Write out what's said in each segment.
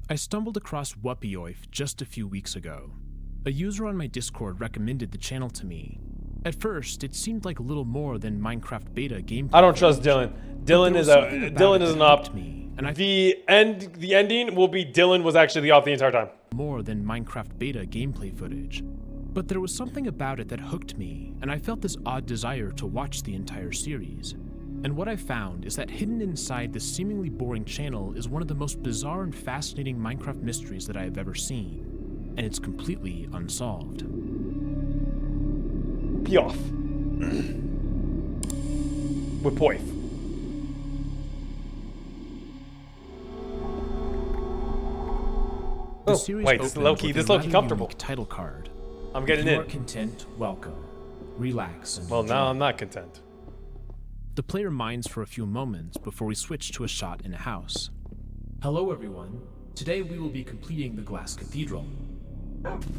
I stumbled across Wupioif just a few weeks ago. A user on my Discord recommended the channel to me. At first, it seemed like a little more than Minecraft beta gameplay. I don't trust Dylan. Dylan is an op. And the ending will be Dylan was actually the op the entire time. More than Minecraft beta gameplay footage. But there was something about it that hooked me, and I felt this odd desire to watch the entire series. And what I found is that hidden inside this seemingly boring channel is one of the most bizarre and fascinating Minecraft mysteries that I have ever seen. And it's completely unsolved. Piof. With Poif. Oh, wait, this is low-key comfortable. Title card. I'm getting in. If you are in. Content, welcome. Relax and Well, enjoy. now I'm not content. The player minds for a few moments before we switch to a shot in a house. Hello everyone. Today we will be completing the Glass Cathedral.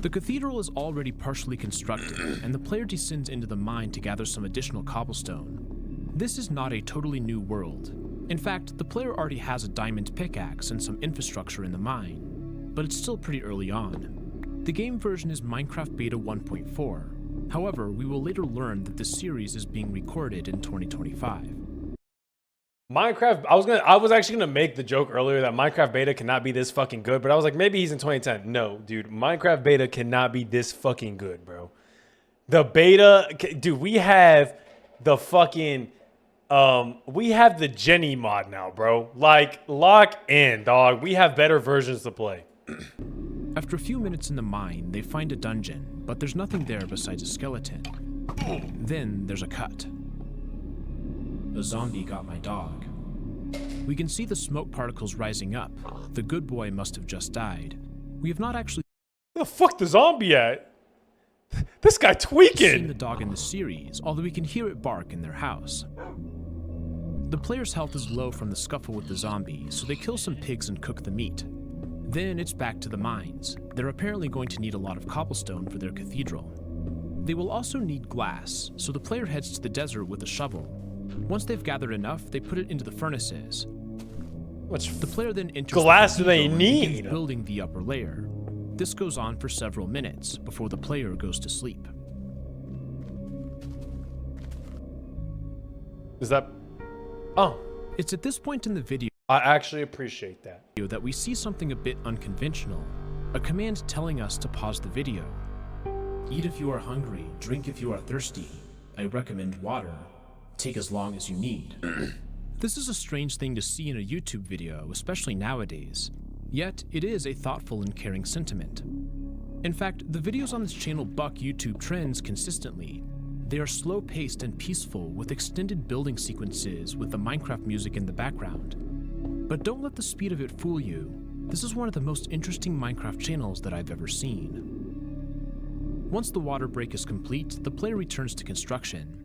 The cathedral is already partially constructed, and the player descends into the mine to gather some additional cobblestone. This is not a totally new world. In fact, the player already has a diamond pickaxe and some infrastructure in the mine, but it's still pretty early on. The game version is Minecraft Beta 1.4. However, we will later learn that the series is being recorded in 2025. Minecraft, I was actually gonna make the joke earlier that Minecraft beta cannot be this fucking good, but I was like, maybe he's in 2010. No, dude, Minecraft beta cannot be this fucking good, bro. The beta, dude, we have the fucking, we have the Jenny mod now, bro. Like, lock in, dog. We have better versions to play. After a few minutes in the mine, they find a dungeon, but there's nothing there besides a skeleton. Then there's a cut. A zombie got my dog. We can see the smoke particles rising up. The good boy must have just died. We have not actually Where the fuck the zombie at? This guy tweaking. seen the dog in the series, although we can hear it bark in their house. The player's health is low from the scuffle with the zombie, so they kill some pigs and cook the meat. Then it's back to the mines. They're apparently going to need a lot of cobblestone for their cathedral. They will also need glass, so the player heads to the desert with a shovel. Once they've gathered enough, they put it into the furnaces. The player then enters glass the do they cathedral and need? begins building the upper layer. This goes on for several minutes before the player goes to sleep. Is that? Oh, It's at this point in the video I actually appreciate that. that we see something a bit unconventional. A command telling us to pause the video. Eat if you are hungry, drink if you are thirsty. I recommend water. Take as long as you need. This is a strange thing to see in a YouTube video, especially nowadays. Yet, it is a thoughtful and caring sentiment. In fact, the videos on this channel buck YouTube trends consistently. They are slow-paced and peaceful, with extended building sequences with the Minecraft music in the background. But don't let the speed of it fool you. This is one of the most interesting Minecraft channels that I've ever seen. Once the water break is complete, the player returns to construction.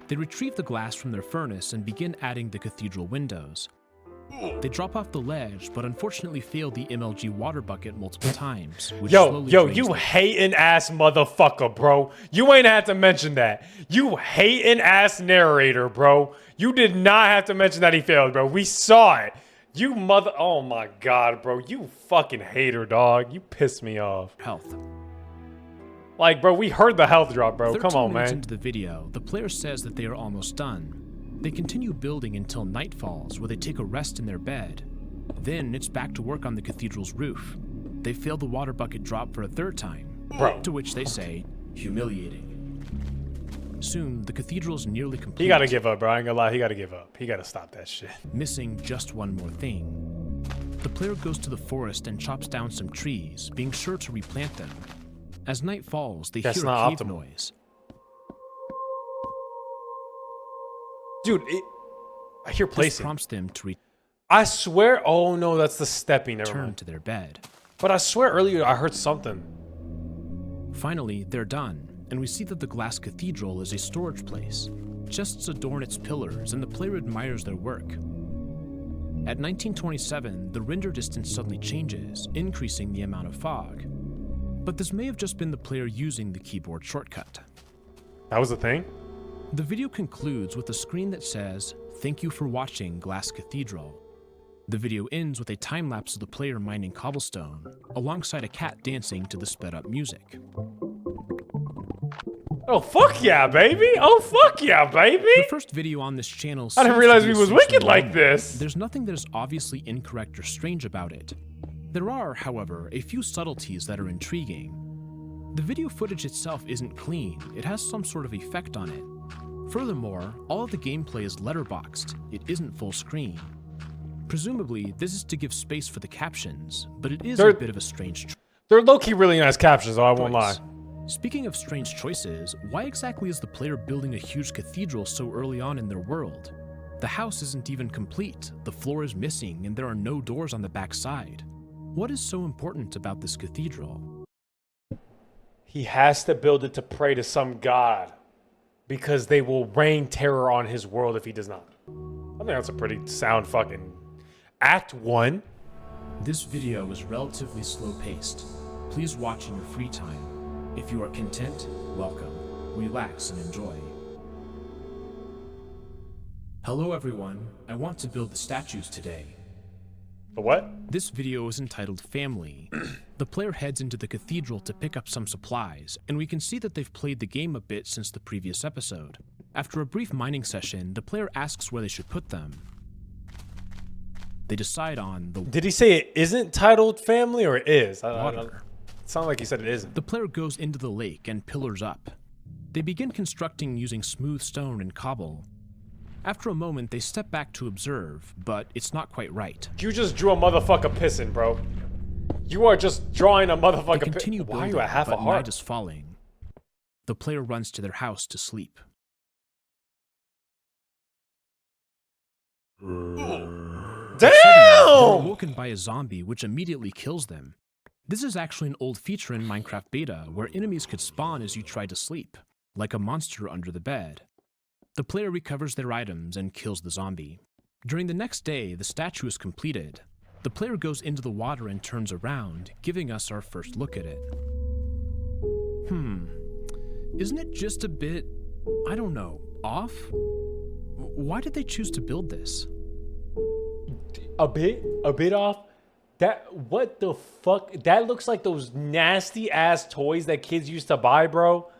They retrieve the glass from their furnace and begin adding the cathedral windows. They drop off the ledge, but unfortunately fail the MLG water bucket multiple times. Which Yo, drains you them. hating ass motherfucker, bro. You ain't had to mention that. You hating ass narrator, bro. You did not have to mention that he failed, bro. We saw it. You mother, oh my God, bro. You fucking hater, dog. You pissed me off. Health. Like, bro, we heard the health drop, bro. Come 13 on, minutes man. into the video, the player says that they are almost done. They continue building until night falls, where they take a rest in their bed. Then it's back to work on the cathedral's roof. They fail the water bucket drop for a third time, Bro. to which they say, humiliating. Soon, the cathedral is nearly complete. He gotta give up, bro. I ain't gonna lie. He gotta give up. He gotta stop that shit. Missing just one more thing. The player goes to the forest and chops down some trees, being sure to replant them. As night falls, they That's hear a not cave optimal. noise. Dude, I hear This placing. prompts them to I swear, oh no, that's the stepping. Never return mind. to their bed. But I swear earlier I heard something. Finally, they're done, and we see that the Glass Cathedral is a storage place. Chests adorn its pillars, and the player admires their work. At 1927, the render distance suddenly changes, increasing the amount of fog. But this may have just been the player using the keyboard shortcut. That was the thing? The video concludes with a screen that says, "Thank you for watching Glass Cathedral." The video ends with a time-lapse of the player mining cobblestone, alongside a cat dancing to the sped-up music. Oh, fuck yeah, baby! Oh, fuck yeah, baby! The first video on this channel. I didn't realize we was wicked like this. There's nothing that is obviously incorrect or strange about it. There are, however, a few subtleties that are intriguing. The video footage itself isn't clean, it has some sort of effect on it. Furthermore, all of the gameplay is letterboxed, it isn't full screen. Presumably, this is to give space for the captions, but it is a bit of a strange choice. They're low-key really nice captions, though, I won't lie. Speaking of strange choices, why exactly is the player building a huge cathedral so early on in their world? The house isn't even complete, the floor is missing, and there are no doors on the back side. What is so important about this cathedral? He has to build it to pray to some god, because they will rain terror on his world if he does not. I think that's a pretty sound fucking Act 1. This video is relatively slow-paced. Please watch in your free time. If you are content, welcome. Relax and enjoy. Hello everyone, I want to build the statues today. The what? This video is entitled Family. The player heads into the cathedral to pick up some supplies, and we can see that they've played the game a bit since the previous episode. After a brief mining session, the player asks where they should put them. They decide on the... Did he say it isn't titled Family or it is? Water. It sounded like he said it isn't. The player goes into the lake and pillars up. They begin constructing using smooth stone and cobble. After a moment, they step back to observe, but it's not quite right. You just drew a motherfucker pissing, bro. You are just drawing a motherfucker pissing. Continue Why are building, you at half but a heart? night is falling. The player runs to their house to sleep. Damn! They're awoken by a zombie, which immediately kills them. This is actually an old feature in Minecraft Beta, where enemies could spawn as you try to sleep, like a monster under the bed. The player recovers their items and kills the zombie. During the next day, the statue is completed. The player goes into the water and turns around, giving us our first look at it. Isn't it just a bit, I don't know, off? Why did they choose to build this? A bit off? What the fuck? That looks like those nasty ass toys that kids used to buy, bro.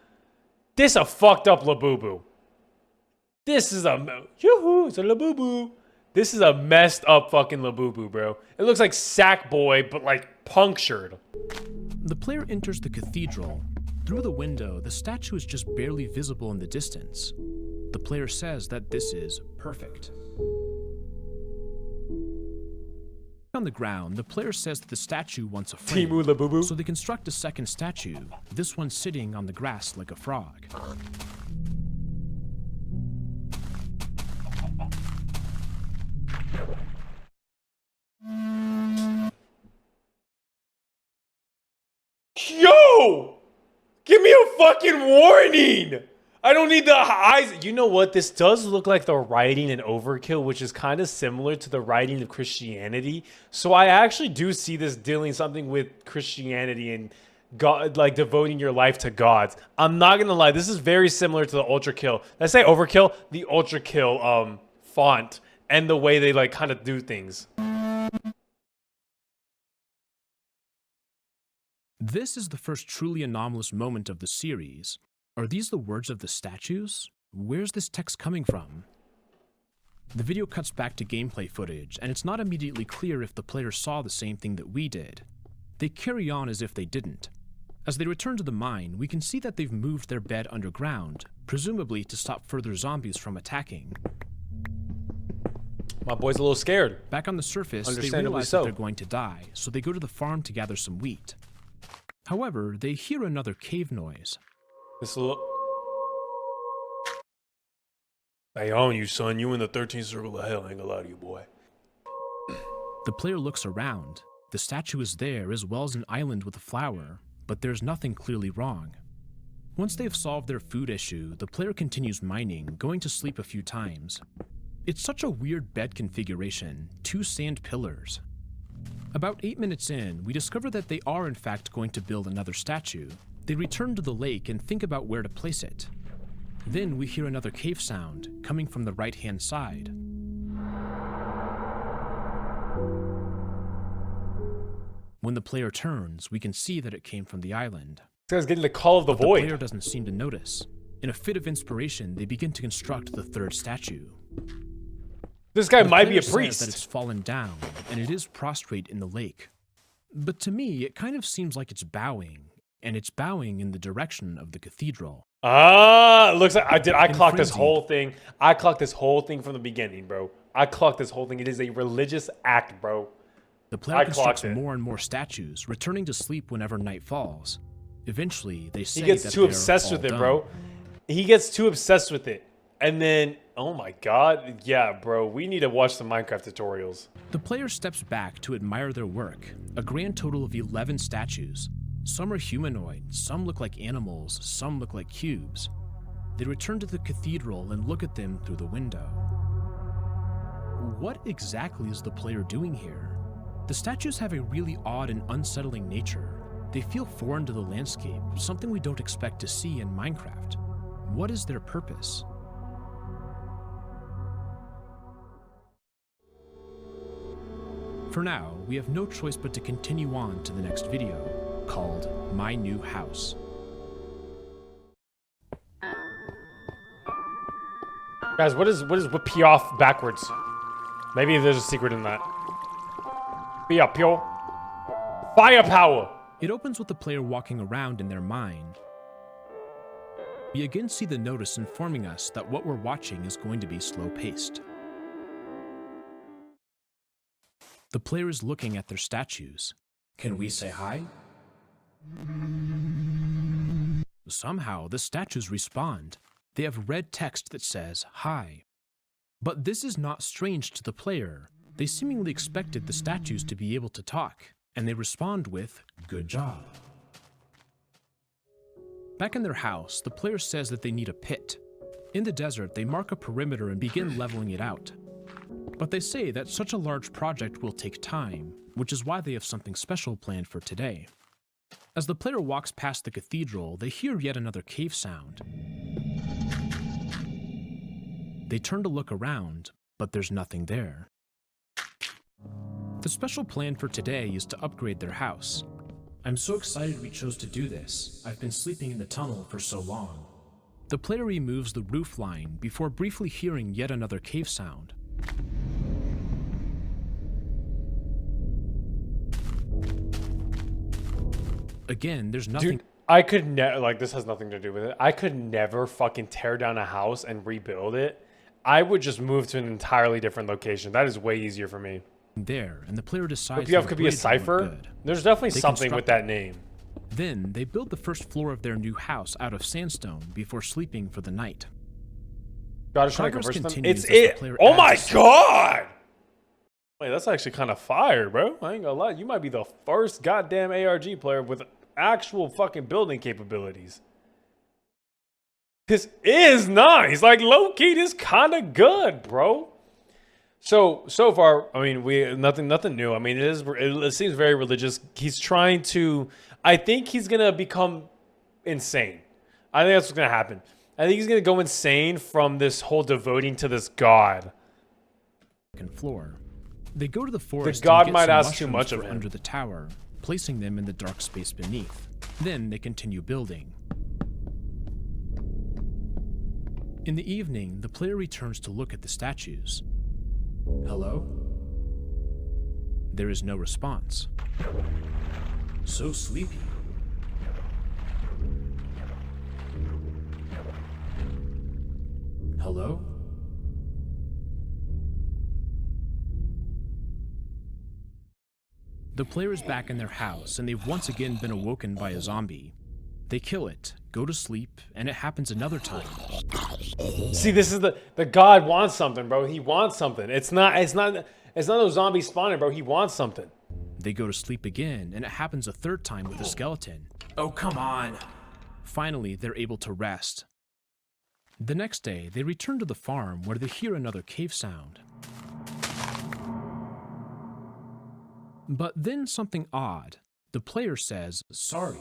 This a fucked up Labubu. This is a, yoo-hoo, it's a Labubu. This is a messed up fucking Labubu, bro. It looks like Sackboy, but like punctured. The player enters the cathedral. Through the window, the statue is just barely visible in the distance. The player says that this is perfect. On the ground, the player says that the statue wants a frame, Timu Labubu. so they construct a second statue, this one sitting on the grass like a frog. Yo! Give me a fucking warning! I don't need the eyes. You know what? This does look like the writing in Overkill, which is kind of similar to the writing of Christianity. So I actually do see this dealing something with Christianity and God, like devoting your life to gods. I'm not gonna lie, this is very similar to the Ultra Kill. Did I say Overkill? The Ultra Kill font and the way they like kind of do things. This is the first truly anomalous moment of the series. Are these the words of the statues? Where's this text coming from? The video cuts back to gameplay footage, and it's not immediately clear if the player saw the same thing that we did. They carry on as if they didn't. As they return to the mine, we can see that they've moved their bed underground, presumably to stop further zombies from attacking. My boy's a little scared. Back on the surface, they Understandably realize so. that they're going to die, so they go to the farm to gather some wheat. However, they hear another cave noise. This look. I own you, son. You in the 13th circle of hell. I ain't gonna lie to you, boy. The player looks around. The statue is there, as well as an island with a flower, but there's nothing clearly wrong. Once they've solved their food issue, the player continues mining, going to sleep a few times. It's such a weird bed configuration, 2 sand pillars. About 8 minutes in, we discover that they are in fact going to build another statue. They return to the lake and think about where to place it. Then we hear another cave sound, coming from the right-hand side. When the player turns, we can see that it came from the island. This guy's getting the call of the The void. player doesn't seem to notice. In a fit of inspiration, they begin to construct the third statue. This guy The might be player a says priest. that it's fallen down, and it is prostrate in the lake. But to me, it kind of seems like it's bowing, and it's bowing in the direction of the cathedral. Ah, looks like I clocked this frenzied. whole thing. I clocked this whole thing from the beginning, bro. I clocked this whole thing. It is a religious act, bro. The player I constructs clocked it. more and more statues, returning to sleep whenever night falls. Eventually, they say He gets that too they're obsessed all with it, done. bro. He gets too obsessed with it. And then, oh my god, yeah, bro, we need to watch some Minecraft tutorials. The player steps back to admire their work, a grand total of 11 statues. Some are humanoid, some look like animals, some look like cubes. They return to the cathedral and look at them through the window. What exactly is the player doing here? The statues have a really odd and unsettling nature. They feel foreign to the landscape, something we don't expect to see in Minecraft. What is their purpose? For now, we have no choice but to continue on to the next video, called My New House. Guys, what is whip off backwards? Maybe there's a secret in that. Be up, yo. Firepower. It opens with the player walking around in their mind. We again see the notice informing us that what we're watching is going to be slow-paced. The player is looking at their statues. Can we say hi? Somehow, the statues respond. They have red text that says, hi. But this is not strange to the player. They seemingly expected the statues to be able to talk, and they respond with, good job. Back in their house, the player says that they need a pit. In the desert, they mark a perimeter and begin leveling it out. But they say that such a large project will take time, which is why they have something special planned for today. As the player walks past the cathedral, they hear yet another cave sound. They turn to look around, but there's nothing there. The special plan for today is to upgrade their house. I'm so excited we chose to do this. I've been sleeping in the tunnel for so long. The player removes the roof line before briefly hearing yet another cave sound. Again, there's nothing. Dude, I could never, like, this has nothing to do with it. I could never fucking tear down a house and rebuild it. I would just move to an entirely different location. That is way easier for me. There, and the player decides PF the could be a upgrades will look cipher. good. There's definitely They something construct with that name. Then, they build the first floor of their new house out of sandstone before sleeping for the night. God is trying to Progress converse them. continues It's as the it. player Oh my adds a- god! Wait, that's actually kind of fire, bro. I ain't gonna lie. You might be the first goddamn ARG player with actual fucking building capabilities. This is nice. Like, low-key, this kind of good, bro. So far, I mean, we nothing new. I mean, it seems very religious. He's trying to, I think he's gonna become insane. I think that's what's gonna happen. I think he's gonna go insane from this whole devoting to this god. Floor. They go to the forest. god and get might some ask too mushrooms much of for him. under the tower, placing them in the dark space beneath. Then they continue building. In the evening, the player returns to look at the statues. Hello? There is no response. So sleepy. Hello? The player is back in their house, and they've once again been awoken by a zombie. They kill it, go to sleep, and it happens another time. See, this is the god wants something, bro. He wants something. It's not those zombies spawning, bro. He wants something. They go to sleep again, and it happens a third time with a skeleton. Oh, come on! Finally, they're able to rest. The next day, they return to the farm where they hear another cave sound. But then something odd. The player says, sorry.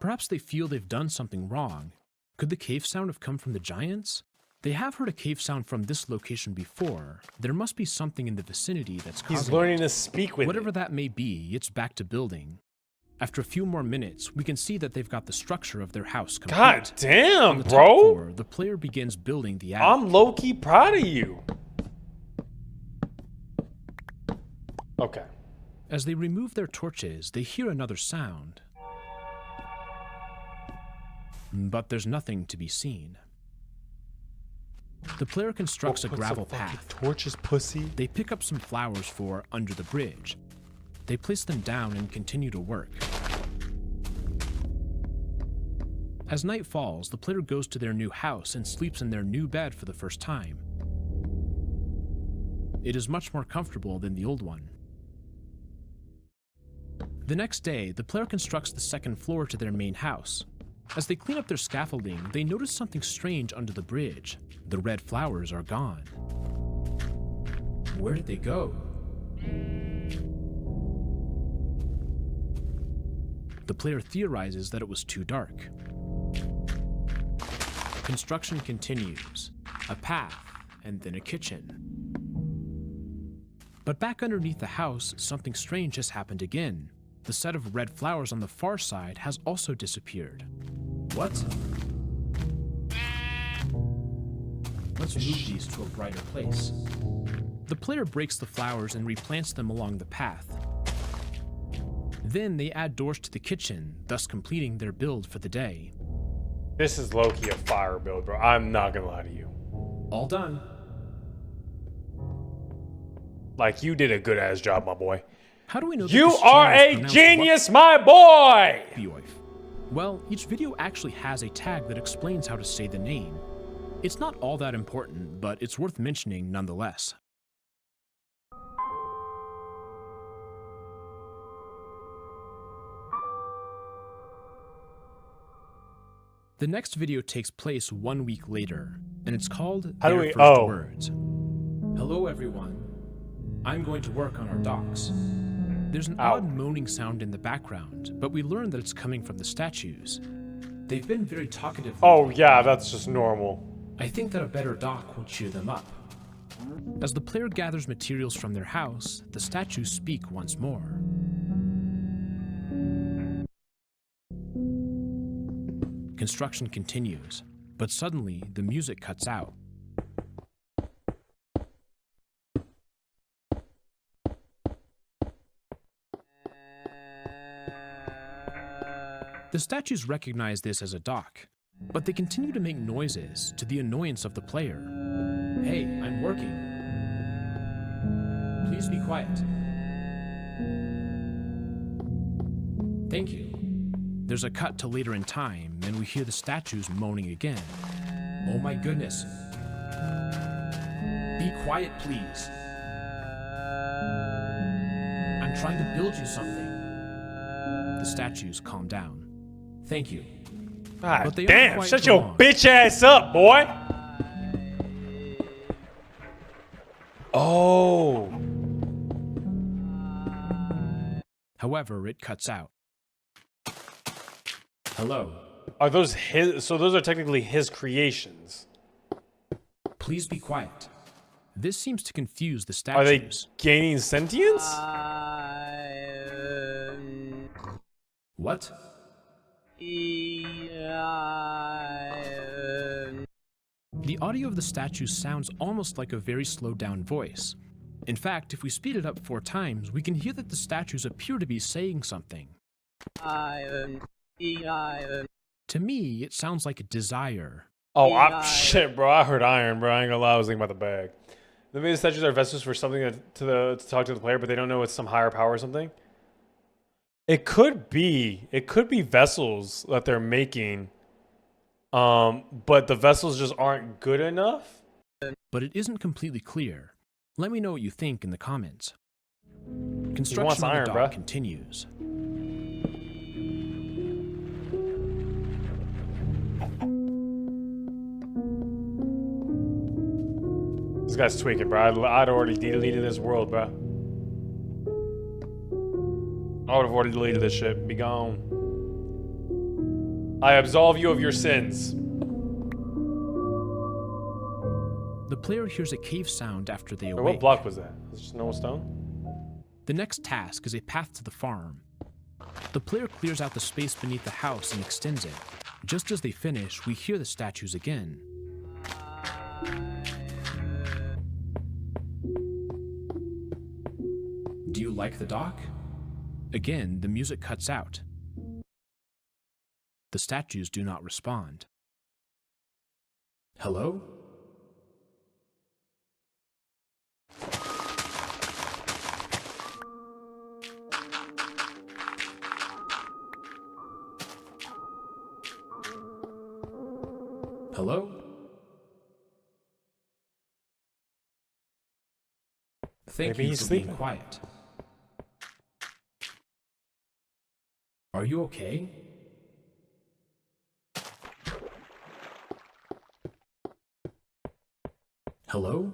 Perhaps they feel they've done something wrong. Could the cave sound have come from the giants? They have heard a cave sound from this location before. There must be something in the vicinity that's causing He's learning it. to speak with Whatever it. that may be, it's back to building. After a few more minutes, we can see that they've got the structure of their house complete. God damn, On the top bro. floor, the player begins building the attic. I'm low-key proud of you. Okay. As they remove their torches, they hear another sound. But there's nothing to be seen. The player constructs a gravel path. Torches, pussy. They pick up some flowers for under the bridge. They place them down and continue to work. As night falls, the player goes to their new house and sleeps in their new bed for the first time. It is much more comfortable than the old one. The next day, the player constructs the second floor to their main house. As they clean up their scaffolding, they notice something strange under the bridge. The red flowers are gone. Where did they go? The player theorizes that it was too dark. Construction continues. A path, and then a kitchen. But back underneath the house, something strange has happened again. The set of red flowers on the far side has also disappeared. What? Let's move these to a brighter place. The player breaks the flowers and replants them along the path. Then they add doors to the kitchen, thus completing their build for the day. This is low-key a fire build, bro. I'm not gonna lie to you. All done. Like, you did a good-ass job, my boy. How do we know that You this are channel is a pronounced genius, my boy! Bioif? Well, each video actually has a tag that explains how to say the name. It's not all that important, but it's worth mentioning nonetheless. The next video takes place 1 week later, and it's called How do Their we- First oh. Words. Hello everyone. I'm going to work on our docks. There's an Ow. odd moaning sound in the background, but we learn that it's coming from the statues. They've been very talkative. Oh, lately. yeah, that's just normal. I think that a better dock will cheer them up. As the player gathers materials from their house, the statues speak once more. Construction continues, but suddenly the music cuts out. The statues recognize this as a dock, but they continue to make noises to the annoyance of the player. Hey, I'm working. Please be quiet. Thank you. There's a cut to later in time, and we hear the statues moaning again. Oh my goodness. Be quiet, please. I'm trying to build you something. The statues calm down. Thank you. God But they aren't damn, quite shut for your long. bitch ass up, boy! Oh. However, it cuts out. Hello. Are those his? So those are technically his creations. Please be quiet. This seems to confuse the Are they statues. gaining sentience? What? The audio of the statues sounds almost like a very slowed down voice. In fact, if we speed it up 4 times, we can hear that the statues appear to be saying something. To me, it sounds like a desire. Oh, shit, bro. I heard iron, bro. I ain't gonna lie. I was thinking about the bag. Maybe the statues are vessels for something to talk to the player, but they don't know it's some higher power or something. It could be. It could be vessels that they're making, but the vessels just aren't good enough. But it isn't completely clear. Let me know what you think in the comments. wants Construction on the iron, dock bruh. continues. This guy's tweaking, bro. I'd already deleted this world, bro. I would have already deleted this shit. Be gone. I absolve you of your sins. the player hears a cave sound after they Or awake. what block was that? Was it just normal stone? The next task is a path to the farm. The player clears out the space beneath the house and extends it. Just as they finish, we hear the statues again. Do you like the dock? Again, the music cuts out. The statues do not respond. Hello? Hello? Thank Maybe you he's for sleeping. being quiet. Are you okay? Hello?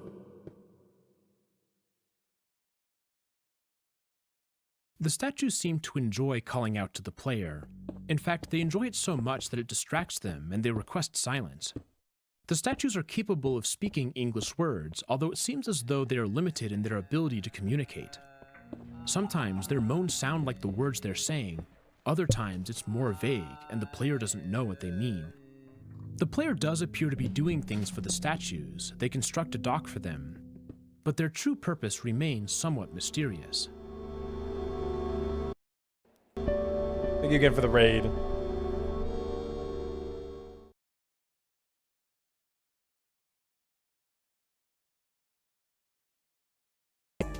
The statues seem to enjoy calling out to the player. In fact, they enjoy it so much that it distracts them and they request silence. The statues are capable of speaking English words, although it seems as though they are limited in their ability to communicate. Sometimes their moans sound like the words they're saying, other times it's more vague and the player doesn't know what they mean. The player does appear to be doing things for the statues. They construct a dock for them, but their true purpose remains somewhat mysterious. Thank you again for the raid.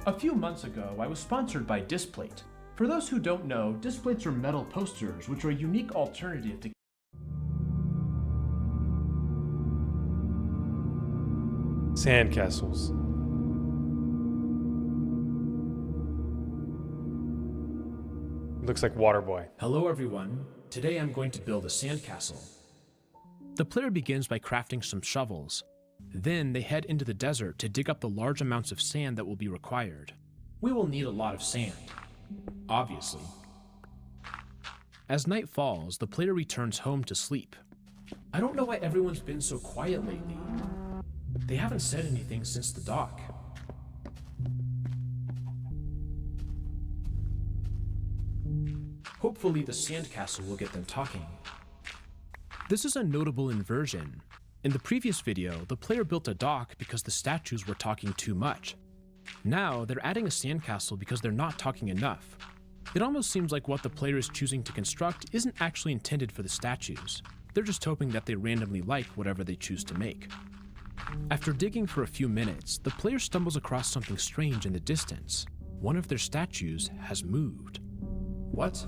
A few months ago, I was sponsored by Displate. For those who don't know, Displates are metal posters, which are a unique alternative to Sandcastles. Looks like Waterboy. Hello everyone, today I'm going to build a sandcastle. The player begins by crafting some shovels. Then they head into the desert to dig up the large amounts of sand that will be required. We will need a lot of sand, obviously. As night falls, the player returns home to sleep. I don't know why everyone's been so quiet lately. They haven't said anything since the dock. Hopefully the sandcastle will get them talking. This is a notable inversion. In the previous video, the player built a dock because the statues were talking too much. Now, they're adding a sandcastle because they're not talking enough. It almost seems like what the player is choosing to construct isn't actually intended for the statues. They're just hoping that they randomly like whatever they choose to make. After digging for a few minutes, the player stumbles across something strange in the distance. One of their statues has moved. What?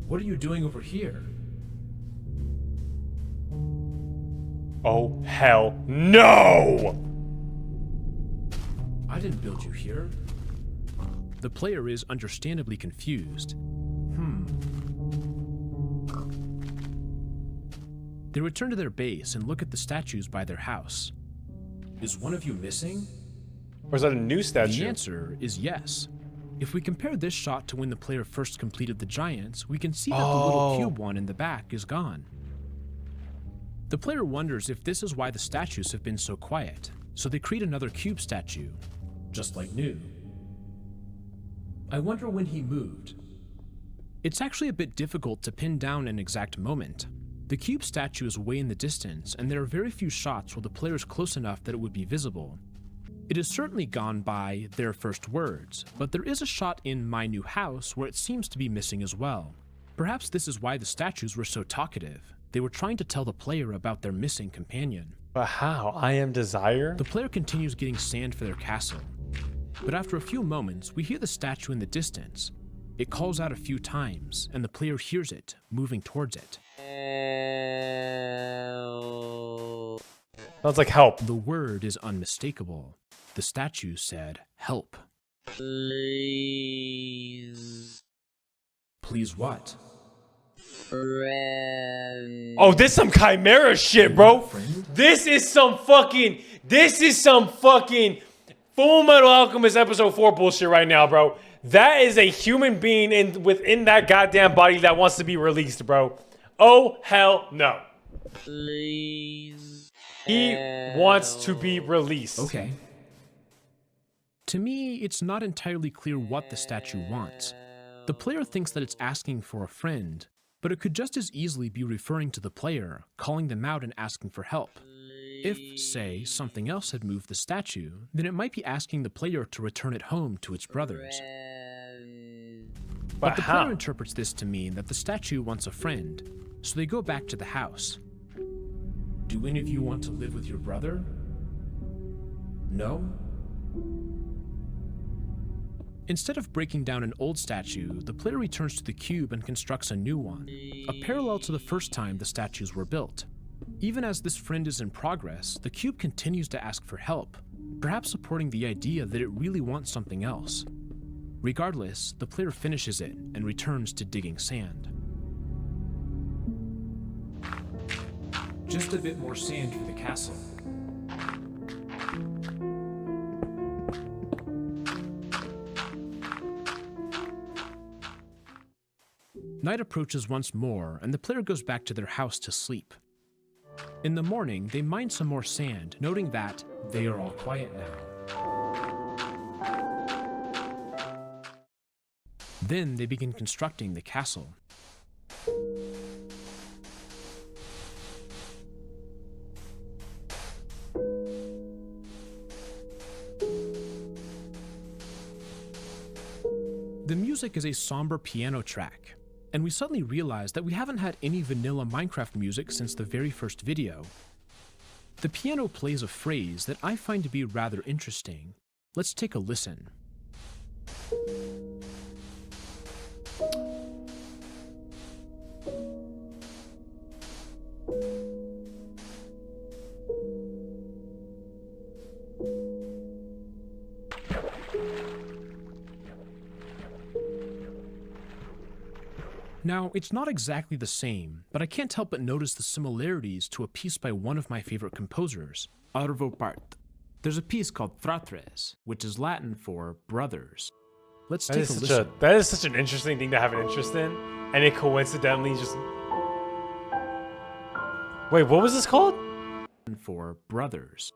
What are you doing over here? Oh, hell no! I didn't build you here. The player is understandably confused. They return to their base and look at the statues by their house. Is one of you missing? Or is that a new statue? The answer is yes. If we compare this shot to when the player first completed the giants, we can see that the little cube one in the back is gone. The player wonders if this is why the statues have been so quiet, so they create another cube statue, just like new. I wonder when he moved. It's actually a bit difficult to pin down an exact moment. The cube statue is way in the distance, and there are very few shots where the player is close enough that it would be visible. It is certainly gone by their first words, but there is a shot in My New House where it seems to be missing as well. Perhaps this is why the statues were so talkative. They were trying to tell the player about their missing companion. But how? I am Desire? The player continues getting sand for their castle. But after a few moments, we hear the statue in the distance. It calls out a few times, and the player hears it, moving towards it. Sounds like help. The word is unmistakable. The statue said, "Help." Please. Please what? Friend. Oh, this some chimera shit, bro. Friend? This is some fucking Full Metal Alchemist episode 4 bullshit right now, bro. That is a human being within that goddamn body that wants to be released, bro. Oh, hell no. Please. He wants to be released. Okay. To me, it's not entirely clear what the statue wants. The player thinks that it's asking for a friend, but it could just as easily be referring to the player, calling them out and asking for help. If, say, something else had moved the statue, then it might be asking the player to return it home to its brothers. But the player interprets this to mean that the statue wants a friend, so they go back to the house. Do any of you want to live with your brother? No? Instead of breaking down an old statue, the player returns to the cube and constructs a new one, a parallel to the first time the statues were built. Even as this friend is in progress, the cube continues to ask for help, perhaps supporting the idea that it really wants something else. Regardless, the player finishes it and returns to digging sand. Just a bit more sand for the castle. Night approaches once more, and the player goes back to their house to sleep. In the morning, they mine some more sand, noting that they are all quiet now. Then they begin constructing the castle. The music is a somber piano track, and we suddenly realize that we haven't had any vanilla Minecraft music since the very first video. The piano plays a phrase that I find to be rather interesting. Let's take a listen. Now, it's not exactly the same, but I can't help but notice the similarities to a piece by one of my favorite composers, Arvo Pärt. There's a piece called Fratres, which is Latin for brothers. Let's take a listen. That is such an interesting thing to have an interest in, and it coincidentally just... Wait, what was this called? For brothers,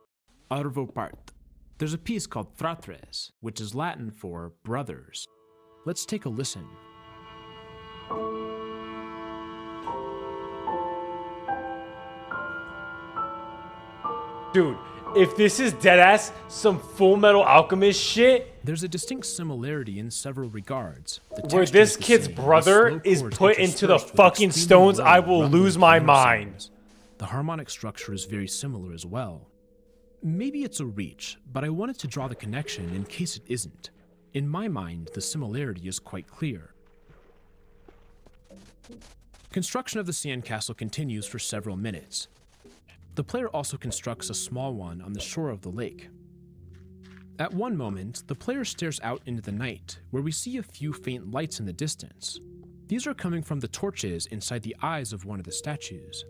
Arvo Pärt. There's a piece called Fratres, which is Latin for brothers. Let's take a listen. Dude, if this is deadass some Full Metal Alchemist shit, there's a distinct similarity in several regards. Where this kid's brother is put into the fucking stones, I will lose my mind. The harmonic structure is very similar as well. Maybe it's a reach, but I wanted to draw the connection in case it isn't. In my mind, the similarity is quite clear. Construction of the sandcastle continues for several minutes. The player also constructs a small one on the shore of the lake. At one moment, the player stares out into the night, where we see a few faint lights in the distance. These are coming from the torches inside the eyes of one of the statues.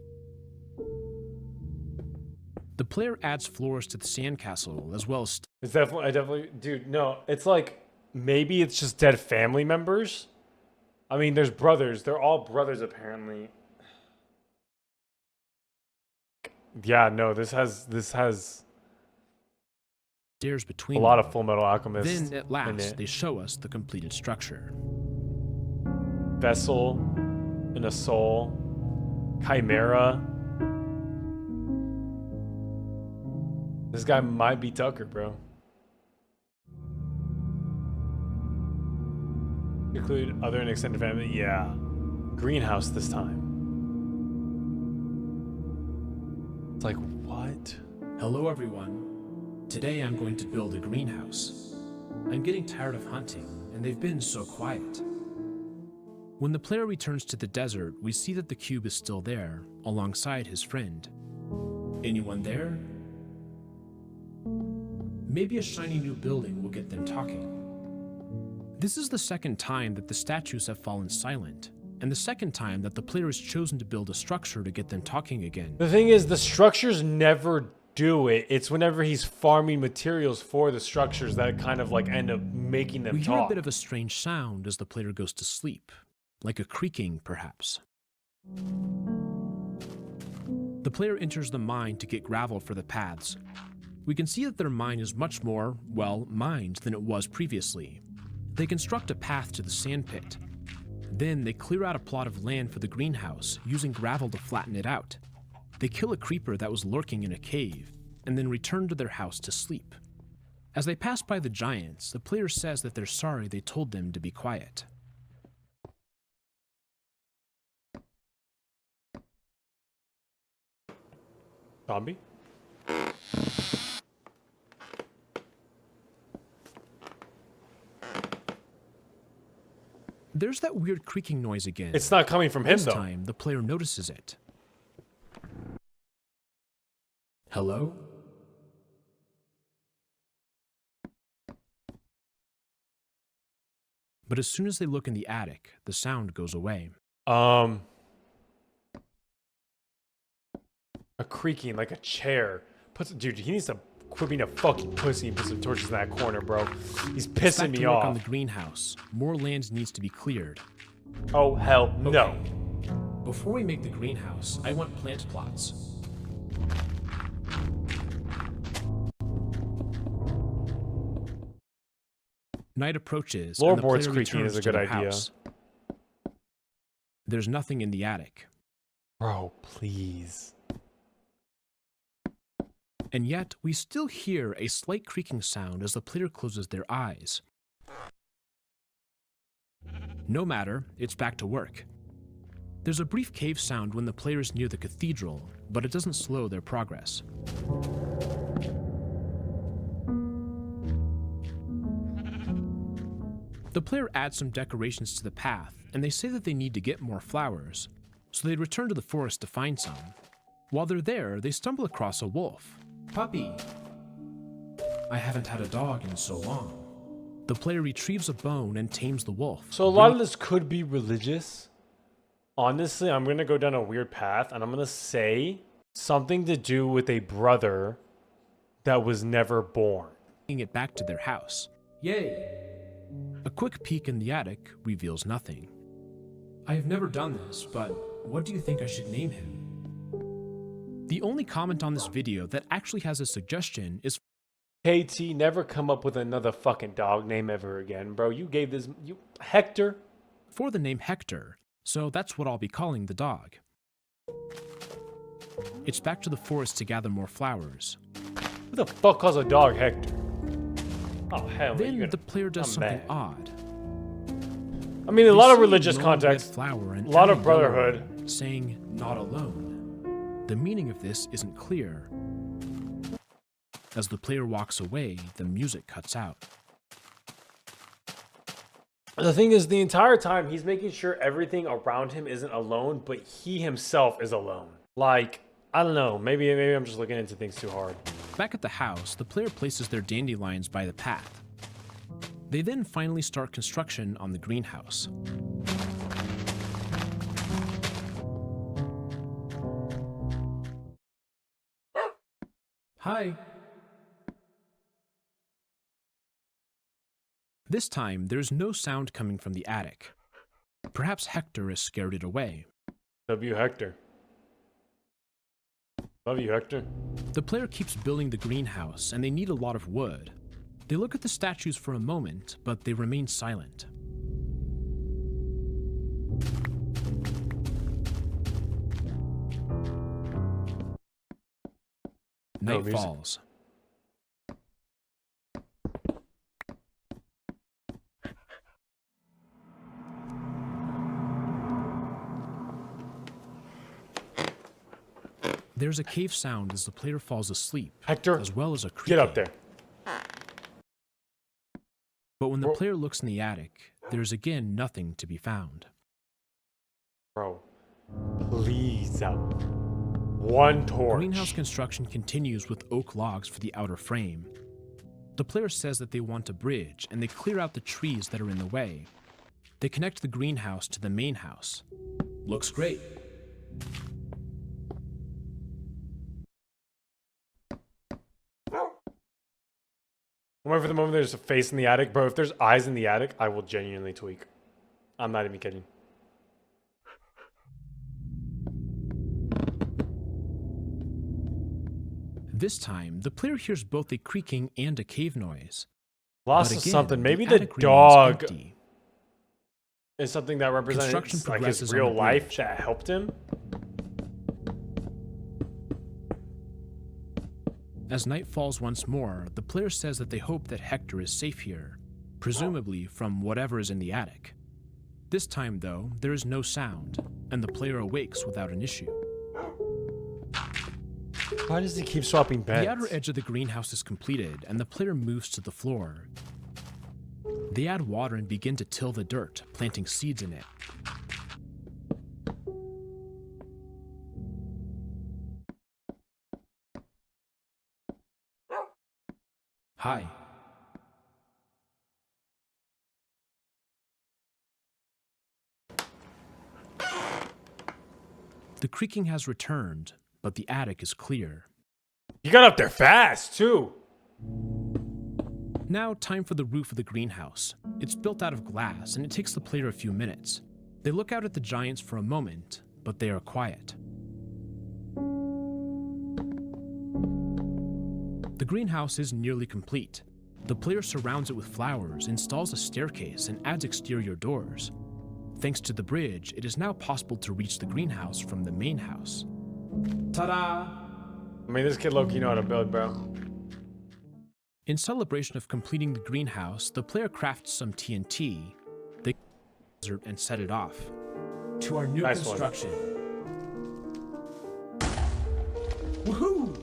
The player adds floors to the sandcastle, as well as... It's definitely, dude, no, it's like, maybe it's just dead family members. I mean, there's brothers. They're all brothers, apparently. Yeah, no, this has stairs between a lot of Full Metal Alchemist. Then, at last, they show us the completed structure. Vessel, and a soul, Chimera. This guy might be Tucker, bro. Include other and extended family. Yeah. Greenhouse this time. It's like, what? Hello, everyone. Today I'm going to build a greenhouse. I'm getting tired of hunting, and they've been so quiet. When the player returns to the desert, we see that the cube is still there, alongside his friend. Anyone there? Maybe a shiny new building will get them talking. This is the second time that the statues have fallen silent, and the second time that the player has chosen to build a structure to get them talking again. The thing is, the structures never do it. It's whenever he's farming materials for the structures that kind of like end up making them talk. We hear a bit of a strange sound as the player goes to sleep, like a creaking perhaps. The player enters the mine to get gravel for the paths. We can see that their mine is much more, well, mined than it was previously. They construct a path to the sand pit. Then they clear out a plot of land for the greenhouse, using gravel to flatten it out. They kill a creeper that was lurking in a cave, and then return to their house to sleep. As they pass by the giants, the player says that they're sorry they told them to be quiet. Zombie? There's that weird creaking noise again. It's not coming from him, This though. time, the player notices it. Hello? But as soon as they look in the attic, the sound goes away. A creaking, like a chair. Dude, he needs to quit being a fucking pussy and put some torches in that corner, bro. He's It's back pissing to me work off. on the greenhouse. More land needs to be cleared. Oh, hell no. Okay. Before we make the greenhouse, I want plant plots. Night approaches, and the Floorboards player creaking returns is a to good their idea. house. There's nothing in the attic. Bro, please. And yet, we still hear a slight creaking sound as the player closes their eyes. No matter, it's back to work. There's a brief cave sound when the player is near the cathedral, but it doesn't slow their progress. The player adds some decorations to the path, and they say that they need to get more flowers, so they return to the forest to find some. While they're there, they stumble across a wolf. Puppy! I haven't had a dog in so long. The player retrieves a bone and tames the wolf. So a lot of this could be religious. Honestly, I'm going to go down a weird path, and I'm going to say something to do with a brother that was never born. Bringing it back to their house. Yay! A quick peek in the attic reveals nothing. I have never done this, but what do you think I should name him? The only comment on this video that actually has a suggestion is KT, never come up with another fucking dog name ever again, bro. You gave this... Hector? for the name Hector, so that's what I'll be calling the dog. It's back to the forest to gather more flowers. Who the fuck calls a dog Hector? Oh, hell. Then the player does I'm something mad. odd. I mean, a They lot of see religious long red context. flower and A lot add of yellow brotherhood. saying not alone. The meaning of this isn't clear. As the player walks away, the music cuts out. The thing is, the entire time, he's making sure everything around him isn't alone, but he himself is alone. Like, I don't know, maybe I'm just looking into things too hard. Back at the house, the player places their dandelions by the path. They then finally start construction on the greenhouse. Hi. This time, there's no sound coming from the attic. Perhaps Hector has scared it away. W. Hector. Love you, Hector. The player keeps building the greenhouse, and they need a lot of wood. They look at the statues for a moment, but they remain silent. Night music. falls. There's a cave sound as the player falls asleep, Hector, as well as a creaking. get up there. But when the Bro. player looks in the attic, there's again nothing to be found. Bro, please. One torch. Greenhouse construction continues with oak logs for the outer frame. The player says that they want a bridge, and they clear out the trees that are in the way. They connect the greenhouse to the main house. Looks great. I'm waiting for the moment there's a face in the attic. Bro, if there's eyes in the attic, I will genuinely tweak. I'm not even kidding. This time, the player hears both a creaking and a cave noise. Lost But of again, something. Maybe the attic remains dog empty. is something that Construction represents like his progresses on real the life bridge. that helped him. As night falls once more, the player says that they hope that Hector is safe here, presumably from whatever is in the attic. This time, though, there is no sound, and the player awakes without an issue. Why does he keep swapping beds? The outer edge of the greenhouse is completed, and the player moves to the floor. They add water and begin to till the dirt, planting seeds in it. Hi. The creaking has returned, but the attic is clear. You got up there fast, too. Now, time for the roof of the greenhouse. It's built out of glass, and it takes the player a few minutes. They look out at the giants for a moment, but they are quiet. The greenhouse is nearly complete. The player surrounds it with flowers, installs a staircase, and adds exterior doors. Thanks to the bridge, it is now possible to reach the greenhouse from the main house. Ta-da! I mean, this kid low-key know how to build, bro. In celebration of completing the greenhouse, the player crafts some TNT. They desert and set it off. To our new Nice construction. Woohoo!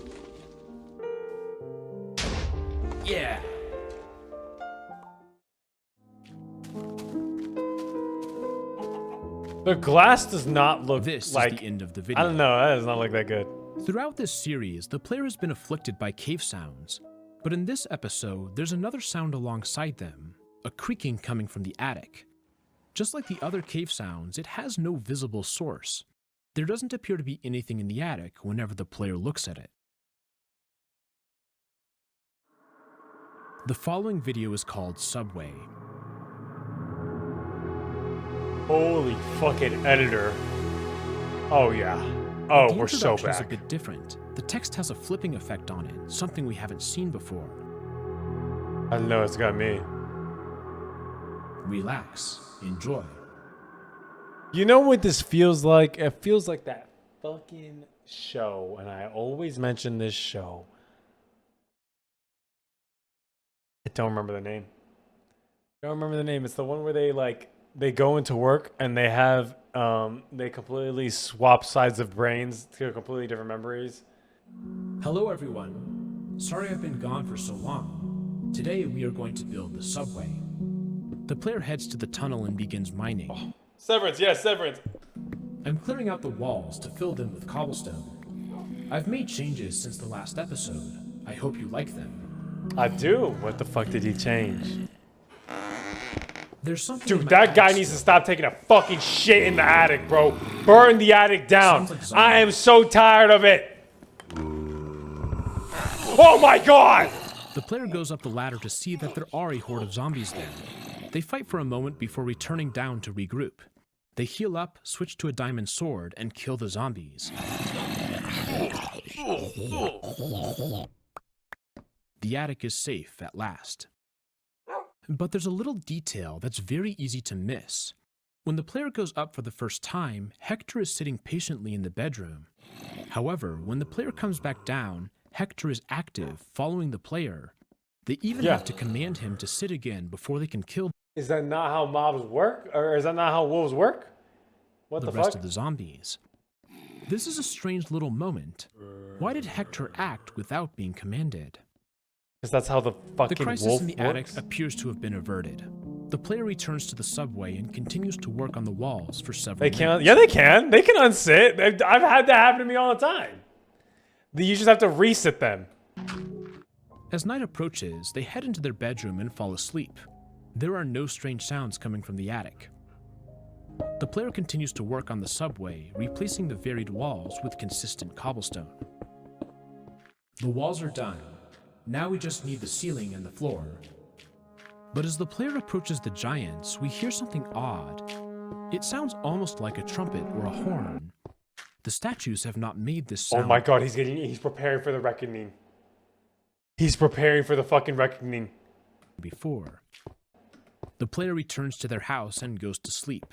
Yeah! The glass does not look This like... is the end of the video. I don't know, that does not look that good. Throughout this series, the player has been afflicted by cave sounds. But in this episode, there's another sound alongside them, a creaking coming from the attic. Just like the other cave sounds, it has no visible source. There doesn't appear to be anything in the attic whenever the player looks at it. The following video is called Subway. Holy fucking editor. Oh, yeah. Oh, The we're so introduction is a back. bit different. The text has a flipping effect on it, something we haven't seen before. I don't know, it's got me. Relax, enjoy. You know what this feels like? It feels like that fucking show, and I always mention this show. I don't remember the name. It's the one where they go into work and they have they completely swap sides of brains to completely different memories. Hello everyone. Sorry I've been gone for so long. Today we are going to build the subway. The player heads to the tunnel and begins mining. Oh. Severance, yes, Severance. I'm clearing out the walls to fill them with cobblestone. I've made changes since the last episode. I hope you like them. I do. What the fuck did he change? There's something. Dude, that guy needs to stop taking a fucking shit in the attic, bro. Burn the attic down. I am so tired of it. Oh my god! The player goes up the ladder to see that there are a horde of zombies there. They fight for a moment before returning down to regroup. They heal up, switch to a diamond sword, and kill the zombies. The attic is safe at last. But there's a little detail that's very easy to miss. When the player goes up for the first time, Hector is sitting patiently in the bedroom. However, when the player comes back down, Hector is active, following the player. They even have to command him to sit again before they can kill Is that not how mobs work? Or is that not how wolves work? What the the rest fuck? of the zombies. This is a strange little moment. Why did Hector act without being commanded? Because that's how the The fucking crisis wolf in the works. attic appears to have been averted. The player returns to the subway and continues to work on the walls for several They can't. minutes. Yeah, they can. They can unsit. I've had that happen to me all the time. You just have to reset them. As night approaches, they head into their bedroom and fall asleep. There are no strange sounds coming from the attic. The player continues to work on the subway, replacing the varied walls with consistent cobblestone. The walls are done. Now we just need the ceiling and the floor. But as the player approaches the giants, we hear something odd. It sounds almost like a trumpet or a horn. The statues have not made this sound. Oh my god, he's preparing for the reckoning. He's preparing for the fucking reckoning. Before. The player returns to their house and goes to sleep.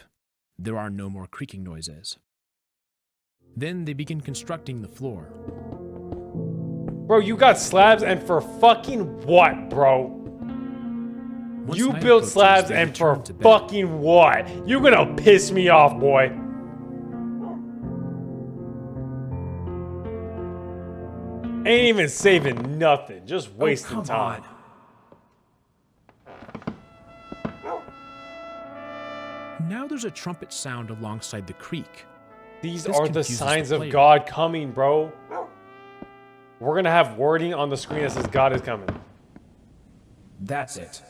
There are no more creaking noises. Then they begin constructing the floor. Bro, you got slabs and for fucking what, bro? Once You night built approaches, slabs they and for return to bed. fucking what? You're gonna piss me off, boy. Ain't even saving nothing, just wasting come time. Now there's a trumpet sound alongside the creek. These This are the confuses signs the of player. God coming, bro. We're gonna have wording on the screen that says God is coming. That's it.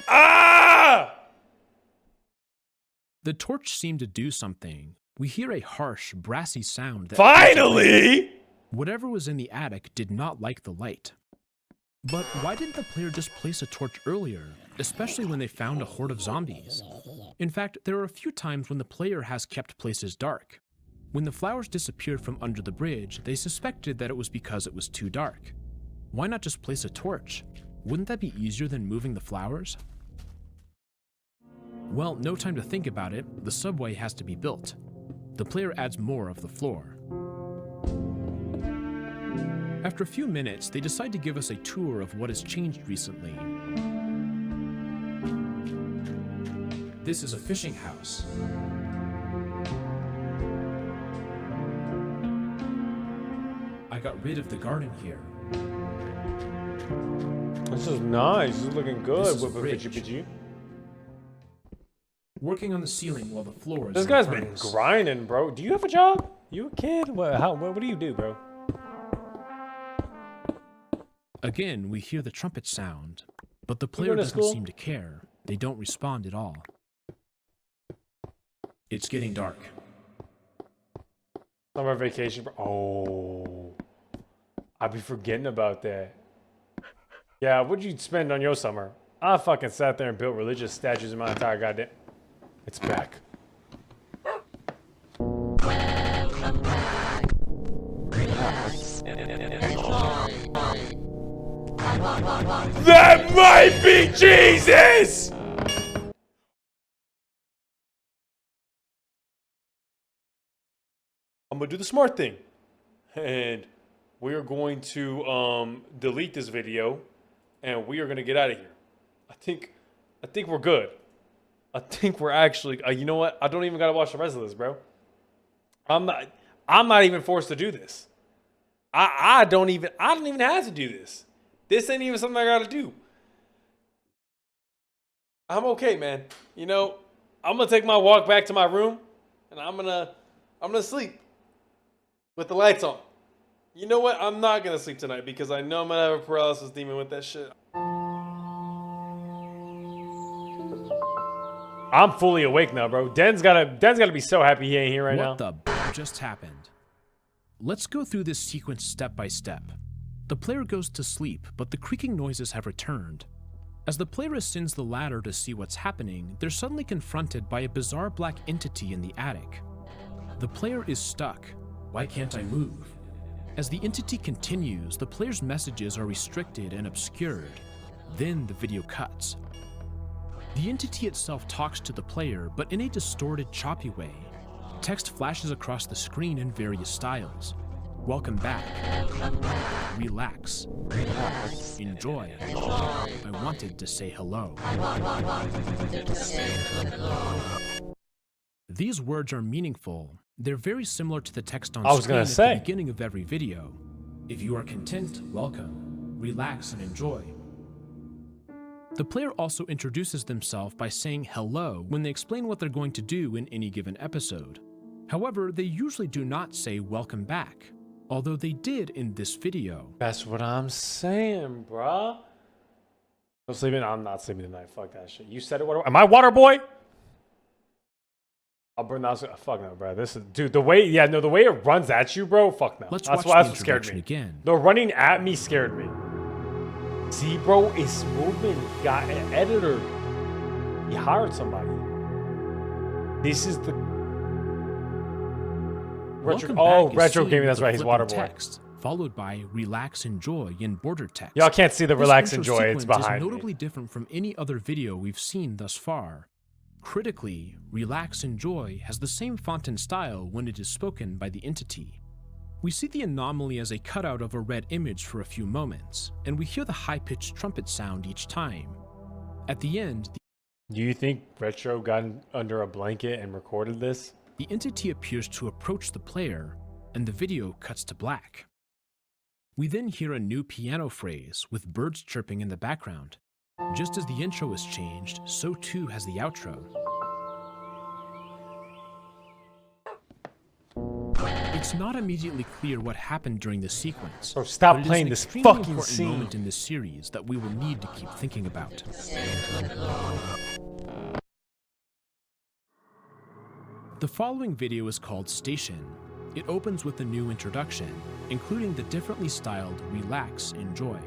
Ah! The torch seemed to do something. We hear a harsh, brassy sound that Finally! whatever was in the attic did not like the light. But why didn't the player just place a torch earlier, especially when they found a horde of zombies? In fact, there are a few times when the player has kept places dark. When the flowers disappeared from under the bridge, they suspected that it was because it was too dark. Why not just place a torch? Wouldn't that be easier than moving the flowers? Well, no time to think about it, the subway has to be built. The player adds more of the floor. After a few minutes, they decide to give us a tour of what has changed recently. This is a fishing house. I got rid of the garden here. This is nice. This is looking good. This is a Pitchy. Working on the ceiling while the floor is This in guy's the been furnace. grinding, bro. Do you have a job? You a kid? What do you do, bro? Again, we hear the trumpet sound, but the going player to doesn't school? seem to care. They don't respond at all. It's getting dark. Summer vacation, bro. Oh, I'd be forgetting about that. Yeah, what'd you spend on your summer? I fucking sat there and built religious statues in my entire goddamn. It's back. That might be Jesus! I'm gonna do the smart thing. And we are going to delete this video and we are gonna get out of here. I think we're good. I think we're actually you know what? I don't even gotta watch the rest of this, bro. I'm not even forced to do this. I don't even have to do this. This ain't even something I gotta do. I'm okay, man. You know, I'm gonna take my walk back to my room and I'm gonna sleep with the lights on. You know what? I'm not gonna sleep tonight because I know I'm gonna have a paralysis demon with that shit. I'm fully awake now, bro. Den's gotta be so happy he ain't here right now. What the just happened? Let's go through this sequence step by step. The player goes to sleep, but the creaking noises have returned. As the player ascends the ladder to see what's happening, they're suddenly confronted by a bizarre black entity in the attic. The player is stuck. Why can't I move? As the entity continues, the player's messages are restricted and obscured. Then the video cuts. The entity itself talks to the player, but in a distorted, choppy way. Text flashes across the screen in various styles. Welcome back. Relax. Enjoy. I wanted to say hello. These words are meaningful. They're very similar to the text on screen at the beginning of every video. If you are content, welcome. Relax and enjoy. The player also introduces themselves by saying hello when they explain what they're going to do in any given episode. However, they usually do not say welcome back, although they did in this video. That's what I'm saying, bruh. I'm sleeping. I'm not sleeping tonight. Fuck that shit. You said it. Am I water boy? I'll burn that. Fuck no, bro. This is, dude. The way it runs at you, bro. Fuck no. Let's that's watch what the scared me. Again. The running at me scared me. See, bro, it's moving. He got an editor. He hired somebody. This is the. Retro, Welcome back is retro seen gaming. with That's a right. He's flipping waterboy. text, followed by relax, enjoy, and border text. Y'all can't see the This relax, intro enjoy. It's sequence behind is me. notably different from any other video we've seen thus far. Critically, relax, enjoy has the same font and style when it is spoken by the entity. We see the anomaly as a cutout of a red image for a few moments, and we hear the high-pitched trumpet sound each time. At the end, Do you think Retro got under a blanket and recorded this? the entity appears to approach the player, and the video cuts to black. We then hear a new piano phrase with birds chirping in the background. Just as the intro is changed, so too has the outro. It's not immediately clear what happened during this sequence. So stop but it is playing an this extremely fucking important scene. moment in this series that we will need to keep thinking about. The following video is called Station. It opens with a new introduction, including the differently styled relax, enjoy.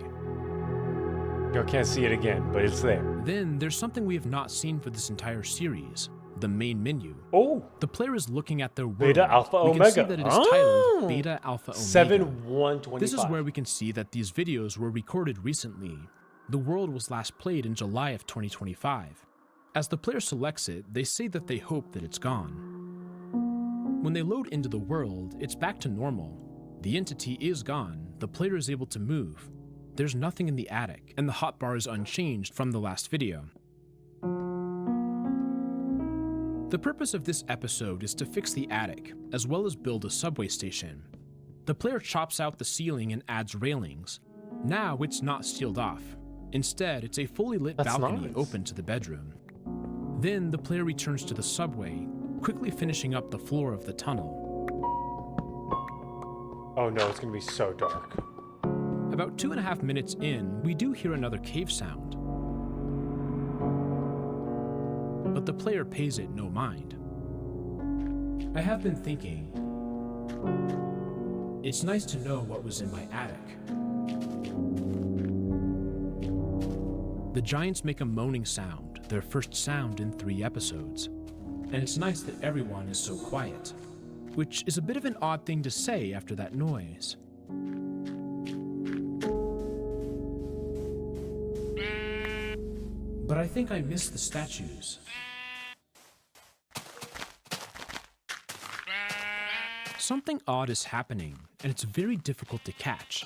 Y'all can't see it again, but it's there. Then there's something we have not seen for this entire series, the main menu. Oh, The player is looking at their world. Beta, Alpha, We can see Omega. that it is titled Beta, Alpha, Omega. 7125. This is where we can see that these videos were recorded recently. The world was last played in July of 2025. As the player selects it, they say that they hope that it's gone. When they load into the world, it's back to normal. The entity is gone, the player is able to move. There's nothing in the attic, and the hotbar is unchanged from the last video. The purpose of this episode is to fix the attic, as well as build a subway station. The player chops out the ceiling and adds railings. Now it's not sealed off. Instead, it's a fully lit That's balcony nice. open to the bedroom. Then the player returns to the subway, quickly finishing up the floor of the tunnel. Oh no, it's gonna be so dark. About 2.5 minutes in, we do hear another cave sound. But the player pays it no mind. I have been thinking, it's nice to know what was in my attic. The giants make a moaning sound, their first sound in 3 episodes. And it's nice that everyone is so quiet, which is a bit of an odd thing to say after that noise. But I think I miss the statues. Something odd is happening, and it's very difficult to catch.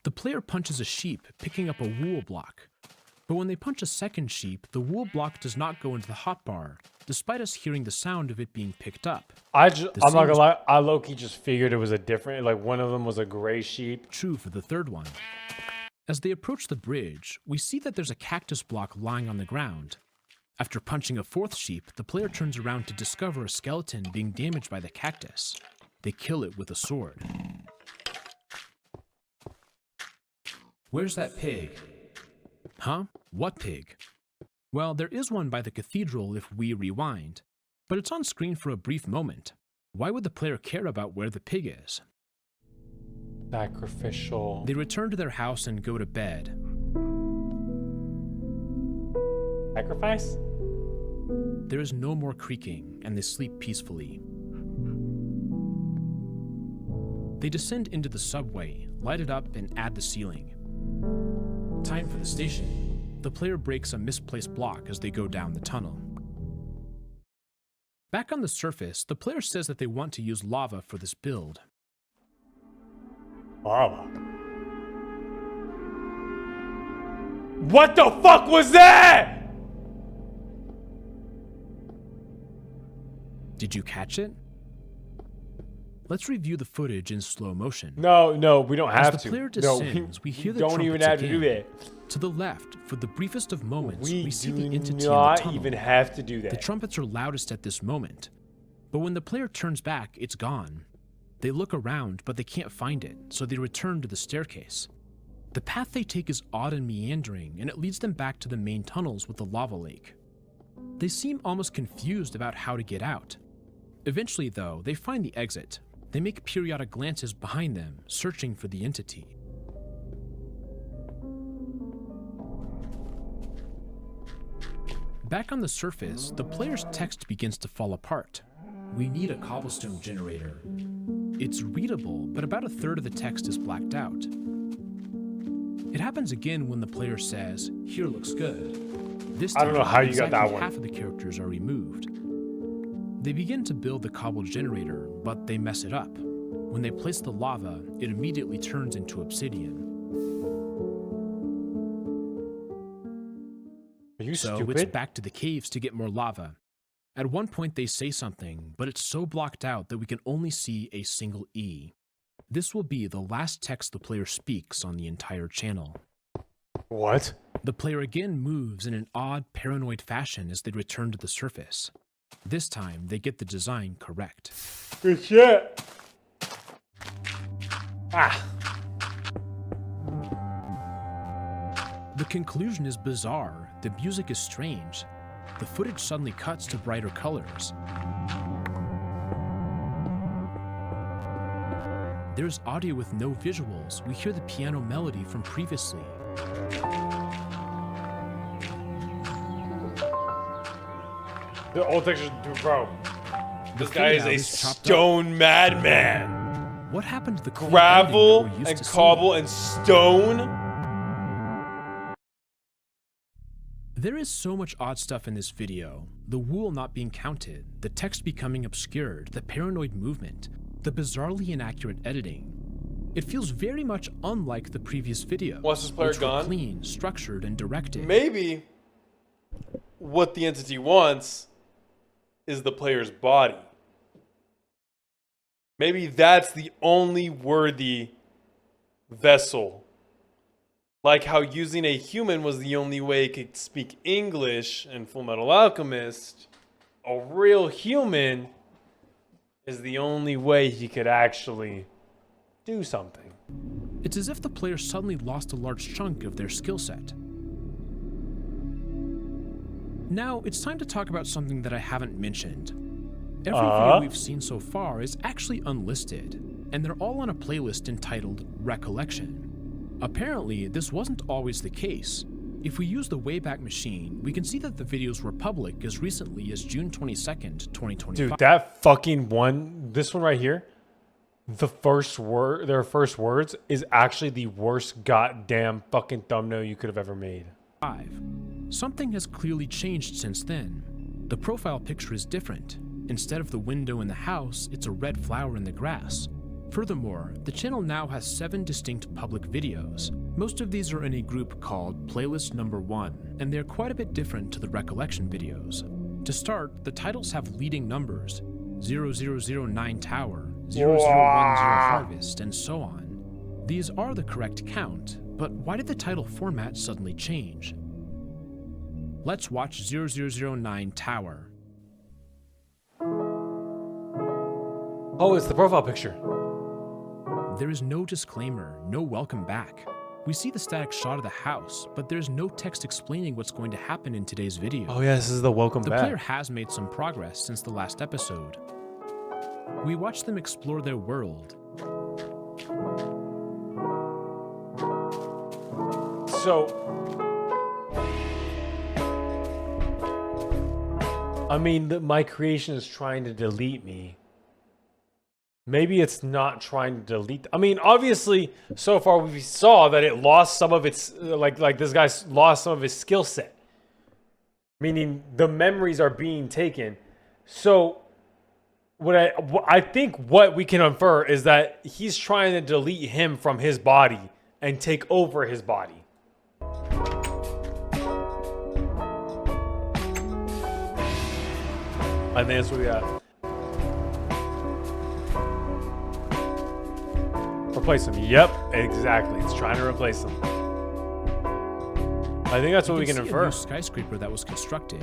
The player punches a sheep, picking up a wool block. But when they punch a second sheep, the wool block does not go into the hotbar, despite us hearing the sound of it being picked up. I'm not gonna seams- lie, I low-key just figured it was a different, like one of them was a gray sheep. True for the third one. As they approach the bridge, we see that there's a cactus block lying on the ground. After punching a fourth sheep, the player turns around to discover a skeleton being damaged by the cactus. They kill it with a sword. Where's that pig? Huh? What pig? Well, there is one by the cathedral if we rewind, but it's on screen for a brief moment. Why would the player care about where the pig is? Sacrificial. They return to their house and go to bed. Sacrifice? There is no more creaking, and they sleep peacefully. They descend into the subway, light it up, and add the ceiling. Time for the station. The player breaks a misplaced block as they go down the tunnel. Back on the surface, the player says that they want to use lava for this build. Lava. What the fuck was that? Did you catch it? Let's review the footage in slow motion. No, we don't have As to. the player No, descends, we hear the don't even trumpets have to do again. that. To the left, for the briefest of moments, we see the do entity in the not tunnel. even have to do that. The trumpets are loudest at this moment, but when the player turns back, it's gone. They look around, but they can't find it, so they return to the staircase. The path they take is odd and meandering, and it leads them back to the main tunnels with the lava lake. They seem almost confused about how to get out. Eventually, though, they find the exit. They make periodic glances behind them, searching for the entity. Back on the surface, the player's text begins to fall apart. We need a cobblestone generator. It's readable, but about a third of the text is blacked out. It happens again when the player says, "Here looks good." This time, I don't know how you got exactly that one. half of the characters are removed. They begin to build the cobble generator, but they mess it up. When they place the lava, it immediately turns into obsidian. Are you So stupid? it's back to the caves to get more lava. At one point they say something, but it's so blocked out that we can only see a single E. This will be the last text the player speaks on the entire channel. What? The player again moves in an odd, paranoid fashion as they return to the surface. This time, they get the design correct. Good shit. Ah. The conclusion is bizarre. The music is strange. The footage suddenly cuts to brighter colors. There's audio with no visuals. We hear the piano melody from previously. The old textures, bro. This The guy is fade-out a is chopped up. stone madman. What happened to the clean Gravel ending that we're used and to seeing? cobble and stone. There is so much odd stuff in this video. The wool not being counted, the text becoming obscured, the paranoid movement, the bizarrely inaccurate editing. It feels very much unlike the previous video, Once this player which were gone? clean, structured, and directed. Maybe what the entity wants is the player's body. Maybe that's the only worthy vessel. Like how using a human was the only way it could speak English in Full Metal Alchemist, a real human is the only way he could actually do something. It's as if the player suddenly lost a large chunk of their skill set. Now, it's time to talk about something that I haven't mentioned. Every video we've seen so far is actually unlisted, and they're all on a playlist entitled Recollection. Apparently, this wasn't always the case. If we use the Wayback Machine, we can see that the videos were public as recently as June 22nd, 2025. Dude, that fucking one, this one right here, the first word, their first words is actually the worst goddamn fucking thumbnail you could have ever made. Something has clearly changed since then. The profile picture is different. Instead of the window in the house, it's a red flower in the grass. Furthermore, the channel now has 7 distinct public videos. Most of these are in a group called Playlist Number 1, and they're quite a bit different to the Recollection videos. To start, the titles have leading numbers: 0009 Tower, 0010 Harvest, and so on. These are the correct count, but why did the title format suddenly change? Let's watch 0009 Tower. Oh, it's the profile picture. There is no disclaimer, no welcome back. We see the static shot of the house, but there's no text explaining what's going to happen in today's video. Oh yeah, this is the welcome The back. player has made some progress since the last episode. We watch them explore their world. So, I mean, my creation is trying to delete me. Maybe it's not trying to delete. I mean, obviously, so far we saw that it lost some of its, like this guy's lost some of his skill set. Meaning the memories are being taken. So, I think what we can infer is that he's trying to delete him from his body and take over his body. I think that's what we got. Replace him. Yep, exactly. It's trying to replace him. I think that's what we can see infer. A new skyscraper that was constructed.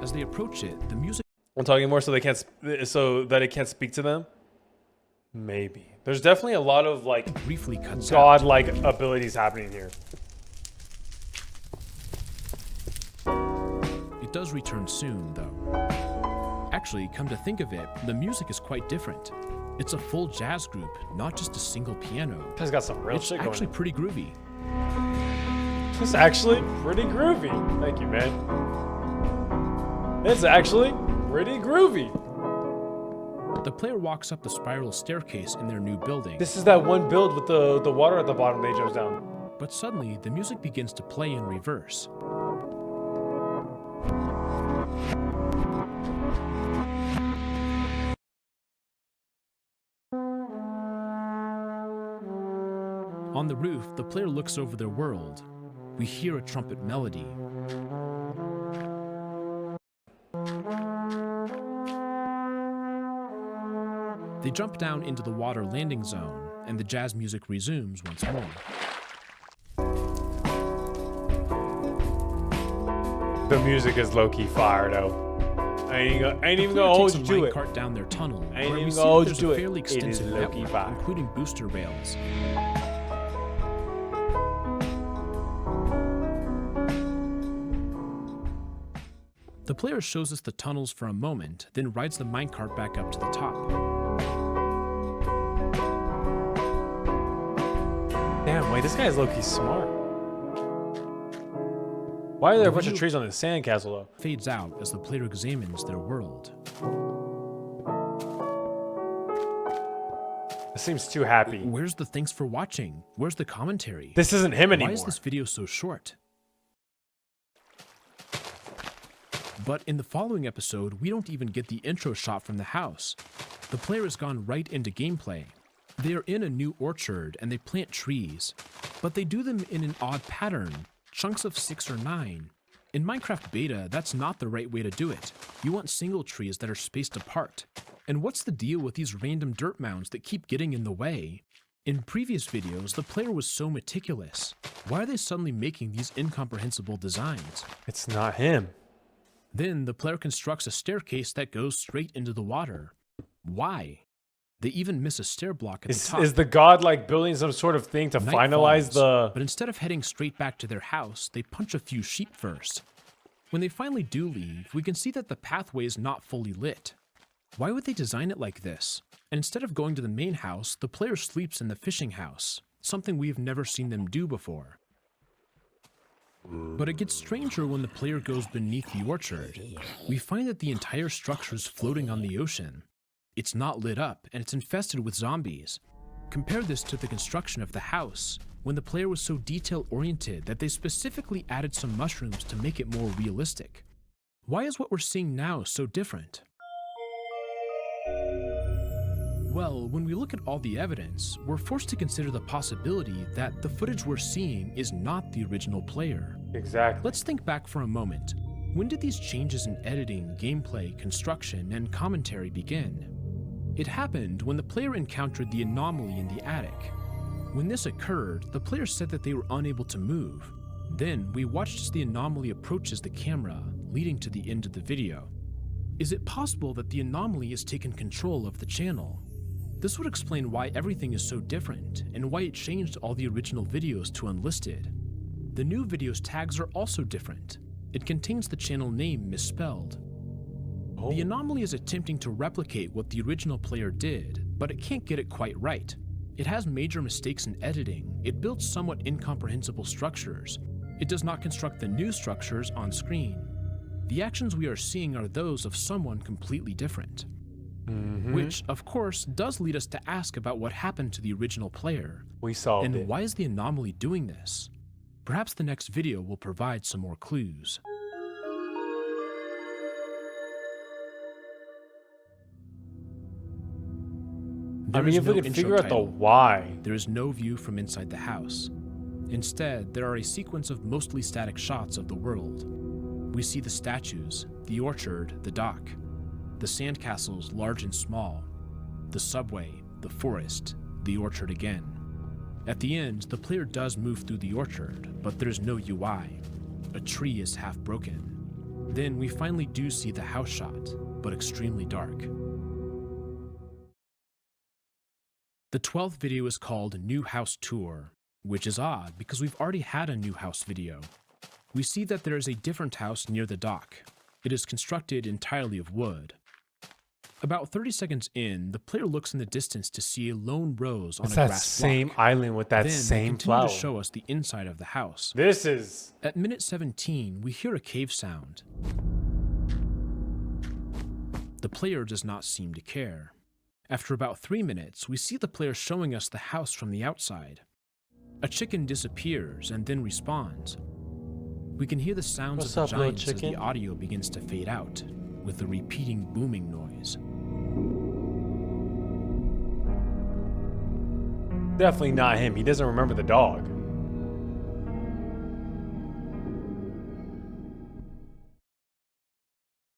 As they approach it, the music. I'm talking more so they can't, so that it can't speak to them. Maybe there's definitely a lot of like briefly cuts out. godlike abilities happening here. It does return soon, though. Actually, come to think of it, the music is quite different. It's a full jazz group, not just a single piano. Guy's got some real It's shit going actually on. pretty groovy. It's actually pretty groovy. Thank you, man. It's actually pretty groovy. The player walks up the spiral staircase in their new building. This is that one build with the water at the bottom that he jumps down. But suddenly, the music begins to play in reverse. On the roof, the player looks over their world. We hear a trumpet melody. They jump down into the water landing zone, and the jazz music resumes once more. The music is low-key fire, though. I ain't even gonna hold you to it. Cart down their tunnel, I ain't where even we see gonna hold you there's to a it. fairly It is extensive low-key network, fire. including booster rails. The player shows us the tunnels for a moment, then rides the minecart back up to the top. Damn, wait, this guy's low-key smart. Why are there a bunch of trees on this sandcastle, though? Fades out as the player examines their world. This seems too happy. Where's the thanks for watching? Where's the commentary? This isn't him anymore. Why is this video so short? But in the following episode, we don't even get the intro shot from the house. The player has gone right into gameplay. They are in a new orchard and they plant trees, but they do them in an odd pattern, chunks of 6 or 9. In Minecraft Beta, that's not the right way to do it. You want single trees that are spaced apart. And what's the deal with these random dirt mounds that keep getting in the way? In previous videos, the player was so meticulous. Why are they suddenly making these incomprehensible designs? It's not him. Then the player constructs a staircase that goes straight into the water. Why? They even miss a stair block at the top. Is the god like building some sort of thing to Night finalize falls, But instead of heading straight back to their house, they punch a few sheep first. When they finally do leave, we can see that the pathway is not fully lit. Why would they design it like this? And instead of going to the main house, the player sleeps in the fishing house, something we've never seen them do before. But it gets stranger when the player goes beneath the orchard. We find that the entire structure is floating on the ocean. It's not lit up, and it's infested with zombies. Compare this to the construction of the house, when the player was so detail-oriented that they specifically added some mushrooms to make it more realistic. Why is what we're seeing now so different? Well, when we look at all the evidence, we're forced to consider the possibility that the footage we're seeing is not the original player. Exactly. Let's think back for a moment. When did these changes in editing, gameplay, construction, and commentary begin? It happened when the player encountered the anomaly in the attic. When this occurred, the player said that they were unable to move. Then we watched as the anomaly approaches the camera, leading to the end of the video. Is it possible that the anomaly has taken control of the channel? This would explain why everything is so different, and why it changed all the original videos to unlisted. The new video's tags are also different. It contains the channel name misspelled. Oh. The anomaly is attempting to replicate what the original player did, but it can't get it quite right. It has major mistakes in editing, it builds somewhat incomprehensible structures. It does not construct the new structures on screen. The actions we are seeing are those of someone completely different. Which, of course, does lead us to ask about what happened to the original player. We solved it. And why is the anomaly doing this? Perhaps the next video will provide some more clues. I mean, if we could figure out the why. There is no view from inside the house. Instead, there are a sequence of mostly static shots of the world. We see the statues, the orchard, the dock, the sandcastles large and small, the subway, the forest, the orchard again. At the end, the player does move through the orchard, but there's no UI. A tree is half broken. Then we finally do see the house shot, but extremely dark. The 12th video is called New House Tour, which is odd because we've already had a new house video. We see that there is a different house near the dock. It is constructed entirely of wood. About 30 seconds in, the player looks in the distance to see a lone rose on It's a that grass same block. island with that Then same they continue flower. to show us the inside of the house. This is... At minute 17, we hear a cave sound. The player does not seem to care. After about 3 minutes, we see the player showing us the house from the outside. A chicken disappears and then respawns. We can hear the sounds What's of up, the little giants as chicken? the audio begins to fade out, with a repeating booming noise. Definitely not him. He doesn't remember the dog.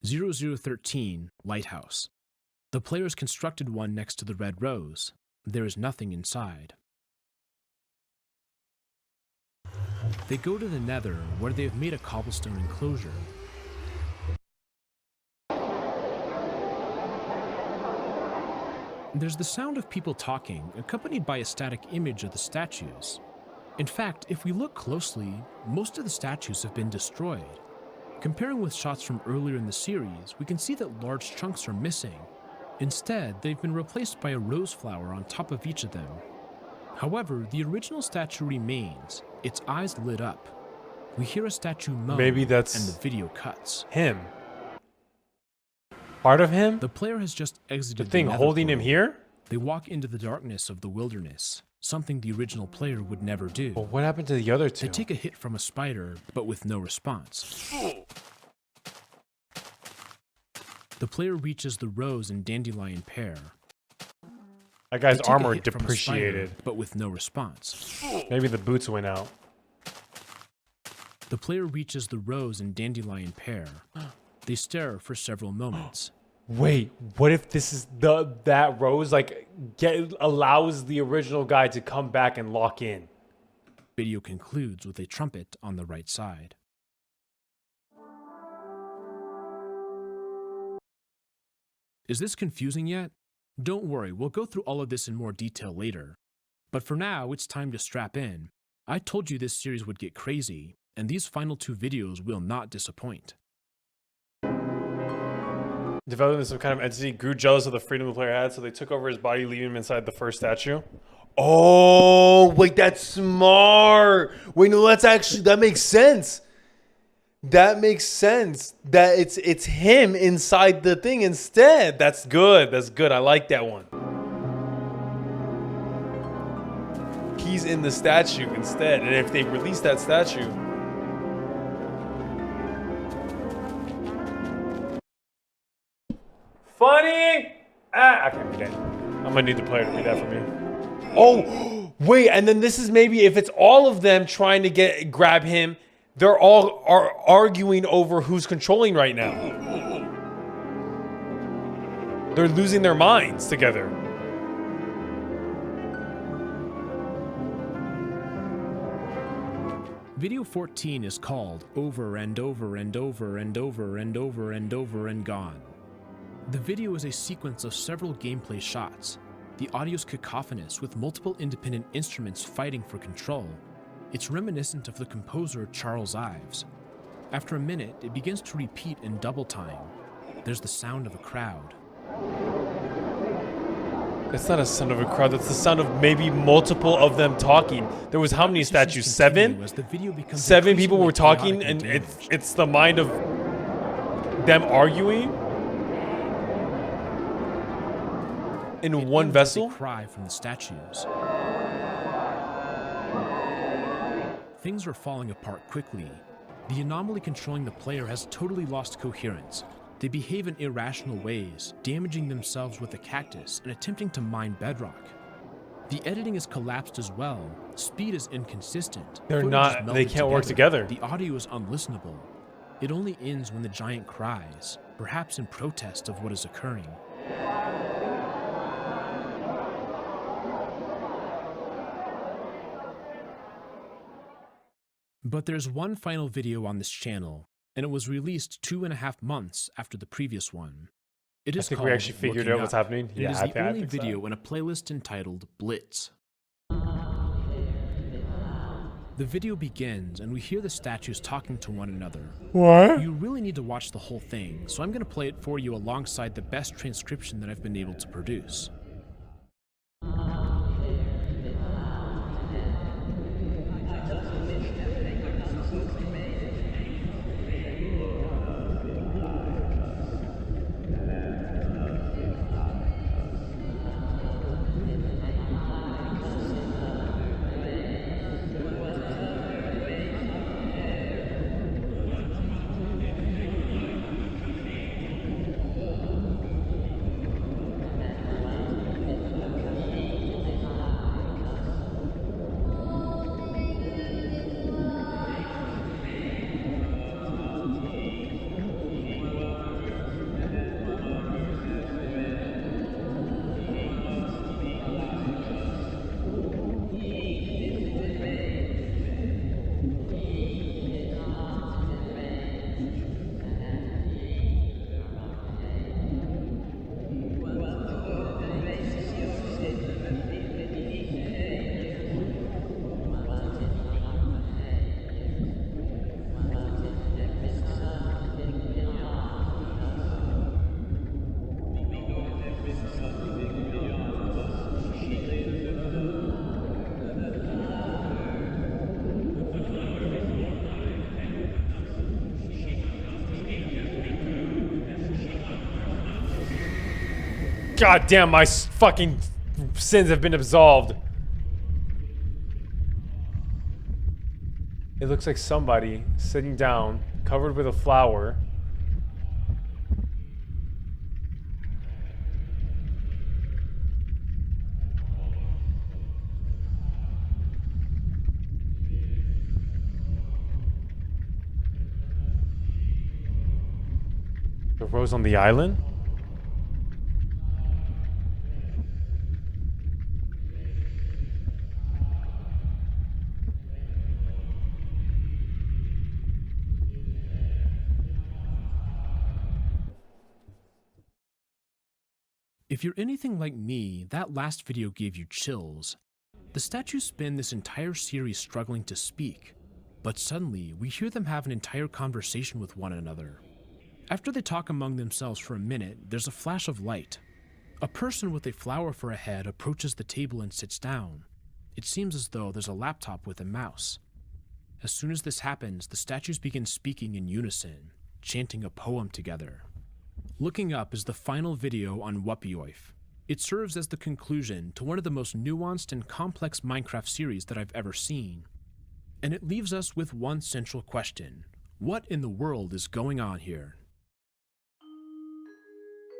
(0013) Lighthouse. The players constructed one next to the red rose. There is nothing inside. They go to the nether, where they have made a cobblestone enclosure. There's the sound of people talking, accompanied by a static image of the statues. In fact, if we look closely, most of the statues have been destroyed. Comparing with shots from earlier in the series, we can see that large chunks are missing. Instead, they've been replaced by a rose flower on top of each of them. However, the original statue remains, its eyes lit up. We hear a statue moan, Maybe that's and the video cuts. him. Part of him? The player has just exited The thing nether holding him portal. here? They walk into the darkness of the wilderness, something the original player would never do. Well, what happened to the other two? They take a hit from a spider, but with no response. The player reaches the rose and dandelion pair. That guy's They take a armor hit from a spider, depreciated. but with no response. Maybe the boots went out. The player reaches the rose and dandelion pair. They stare for several moments. Wait, what if this is that rose allows the original guy to come back and lock in? Video concludes with a trumpet on the right side. Is this confusing yet? Don't worry, we'll go through all of this in more detail later. But for now, it's time to strap in. I told you this series would get crazy, and these final 2 videos will not disappoint. Developing some kind of entity grew jealous of the freedom the player had, so they took over his body, leaving him inside the first statue. Oh, wait, that's smart. Wait, no, that makes sense. That makes sense. That it's him inside the thing instead. That's good. That's good. I like that one. He's in the statue instead, and if they release that statue. Funny! I can't read that. I'm gonna need the player to read that for me. Oh, wait, and then this is maybe if it's all of them trying to grab him, they're all arguing over who's controlling right now. They're losing their minds together. Video 14 is called Over and Over and Over and Over and Over and Over and Gone. The video is a sequence of several gameplay shots. The audio's cacophonous with multiple independent instruments fighting for control. It's reminiscent of the composer Charles Ives. After a minute, it begins to repeat in double time. There's the sound of a crowd. It's not a sound of a crowd, that's the sound of maybe multiple of them talking. There was how many statues? 7? As the video becomes 7 people were increasingly talking, chaotic and damaged. it's the mind of them arguing in It one ends with vessel. a cry from the statues. Things are falling apart quickly. The anomaly controlling the player has totally lost coherence. They behave in irrational ways, damaging themselves with a cactus and attempting to mine bedrock. The editing is collapsed as well. Speed is inconsistent. They're Footage not- is they melded can't work together. The audio is unlistenable. It only ends when the giant cries, perhaps in protest of what is occurring. But there's one final video on this channel, and it was released 2.5 months after the previous one. It is I think called we actually figured Looking out what's Up, happening. and Yeah, it is I the think only so. video in a playlist entitled Blitz. The video begins and we hear the statues talking to one another. What? You really need to watch the whole thing, so I'm going to play it for you alongside the best transcription that I've been able to produce. God damn, my fucking sins have been absolved. It looks like somebody sitting down, covered with a flower. The rose on the island? If you're anything like me, that last video gave you chills. The statues spend this entire series struggling to speak, but suddenly we hear them have an entire conversation with one another. After they talk among themselves for a minute, there's a flash of light. A person with a flower for a head approaches the table and sits down. It seems as though there's a laptop with a mouse. As soon as this happens, the statues begin speaking in unison, chanting a poem together. Looking Up is the final video on Wupioif. It serves as the conclusion to one of the most nuanced and complex Minecraft series that I've ever seen. And it leaves us with one central question. What in the world is going on here?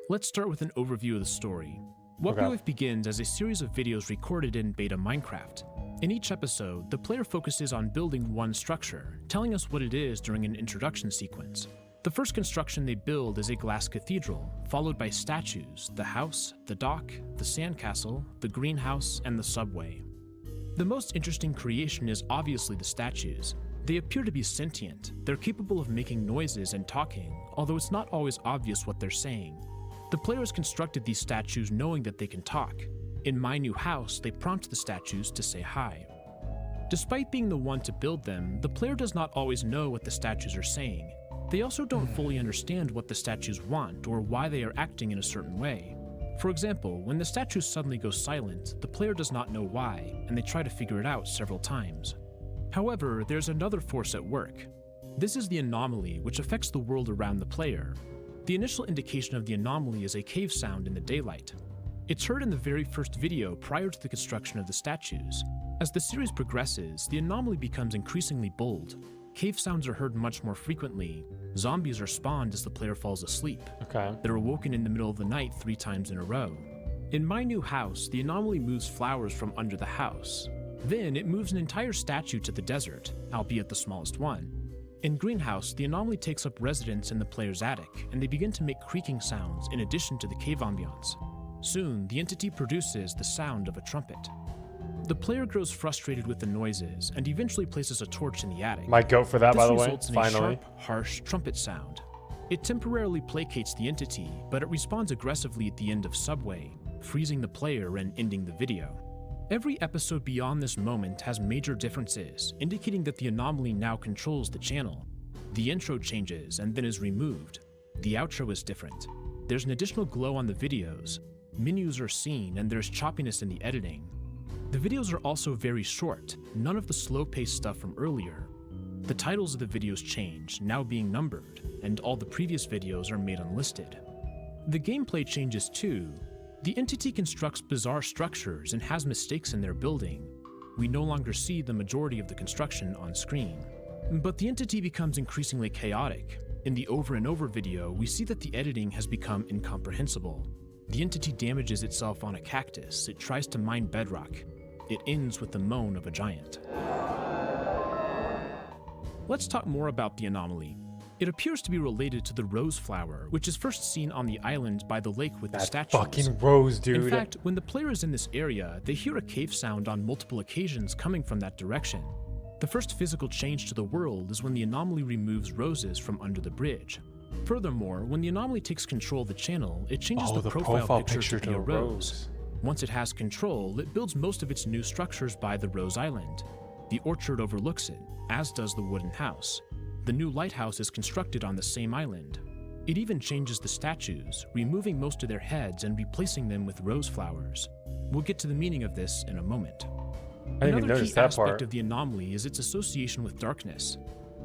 Let's start with an overview of the story. Wupioif begins as a series of videos recorded in beta Minecraft. In each episode, the player focuses on building one structure, telling us what it is during an introduction sequence. The first construction they build is a glass cathedral, followed by statues, the house, the dock, the sandcastle, the greenhouse, and the subway. The most interesting creation is obviously the statues. They appear to be sentient. They're capable of making noises and talking, although it's not always obvious what they're saying. The players constructed these statues knowing that they can talk. In My New House, they prompt the statues to say hi. Despite being the one to build them, the player does not always know what the statues are saying. They also don't fully understand what the statues want or why they are acting in a certain way. For example, when the statues suddenly go silent, the player does not know why, and they try to figure it out several times. However, there's another force at work. This is the anomaly, which affects the world around the player. The initial indication of the anomaly is a cave sound in the daylight. It's heard in the very first video prior to the construction of the statues. As the series progresses, the anomaly becomes increasingly bold. Cave sounds are heard much more frequently. Zombies are spawned as the player falls asleep. They're awoken in the middle of the night 3 times in a row. In My New House, the anomaly moves flowers from under the house. Then it moves an entire statue to the desert, albeit the smallest one. In Greenhouse, the anomaly takes up residence in the player's attic, and they begin to make creaking sounds in addition to the cave ambiance. Soon, the entity produces the sound of a trumpet. The player grows frustrated with the noises and eventually places a torch in the attic. Might go for that, by the way. This results in a sharp, harsh trumpet sound. It temporarily placates the entity, but it responds aggressively at the end of Subway, freezing the player and ending the video. Every episode beyond this moment has major differences, indicating that the anomaly now controls the channel. The intro changes and then is removed. The outro is different. There's an additional glow on the videos. Menus are seen and there's choppiness in the editing. The videos are also very short, none of the slow-paced stuff from earlier. The titles of the videos change, now being numbered, and all the previous videos are made unlisted. The gameplay changes too. The entity constructs bizarre structures and has mistakes in their building. We no longer see the majority of the construction on screen. But the entity becomes increasingly chaotic. In the over and over video, we see that the editing has become incomprehensible. The entity damages itself on a cactus, it tries to mine bedrock. It ends with the moan of a giant. Let's talk more about the anomaly. It appears to be related to the rose flower, which is first seen on the island by the lake with the statues. Fucking rose, dude. In fact, when the player is in this area, they hear a cave sound on multiple occasions coming from that direction. The first physical change to the world is when the anomaly removes roses from under the bridge. Furthermore, when the anomaly takes control of the channel, it changes the profile picture to be a rose. Once it has control, it builds most of its new structures by the Rose Island. The orchard overlooks it, as does the wooden house. The new lighthouse is constructed on the same island. It even changes the statues, removing most of their heads and replacing them with rose flowers. We'll get to the meaning of this in a moment. Another key aspect of the anomaly is its association with darkness.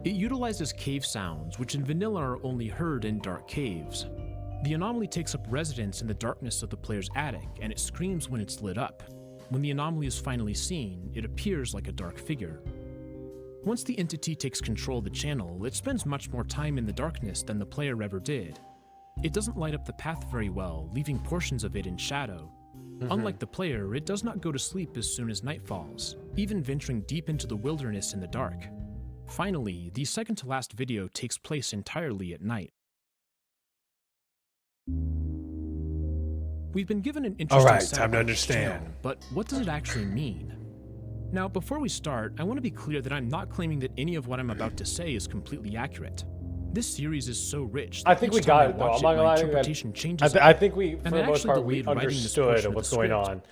It utilizes cave sounds, which in vanilla are only heard in dark caves. The anomaly takes up residence in the darkness of the player's attic, and it screams when it's lit up. When the anomaly is finally seen, it appears like a dark figure. Once the entity takes control of the channel, it spends much more time in the darkness than the player ever did. It doesn't light up the path very well, leaving portions of it in shadow. Unlike the player, it does not go to sleep as soon as night falls, even venturing deep into the wilderness in the dark. Finally, the second to last video takes place entirely at night. We've been given an interesting set time to of understand. channel, but what does it actually mean? Now, before we start, I want to be clear that I'm not claiming that any of what I'm about to say is completely accurate. This series is so rich that I think we got it, though. I'm not gonna lie. interpretation changes. I think we, for and the I most actually part, we delayed writing this understood portion of what's the going script on.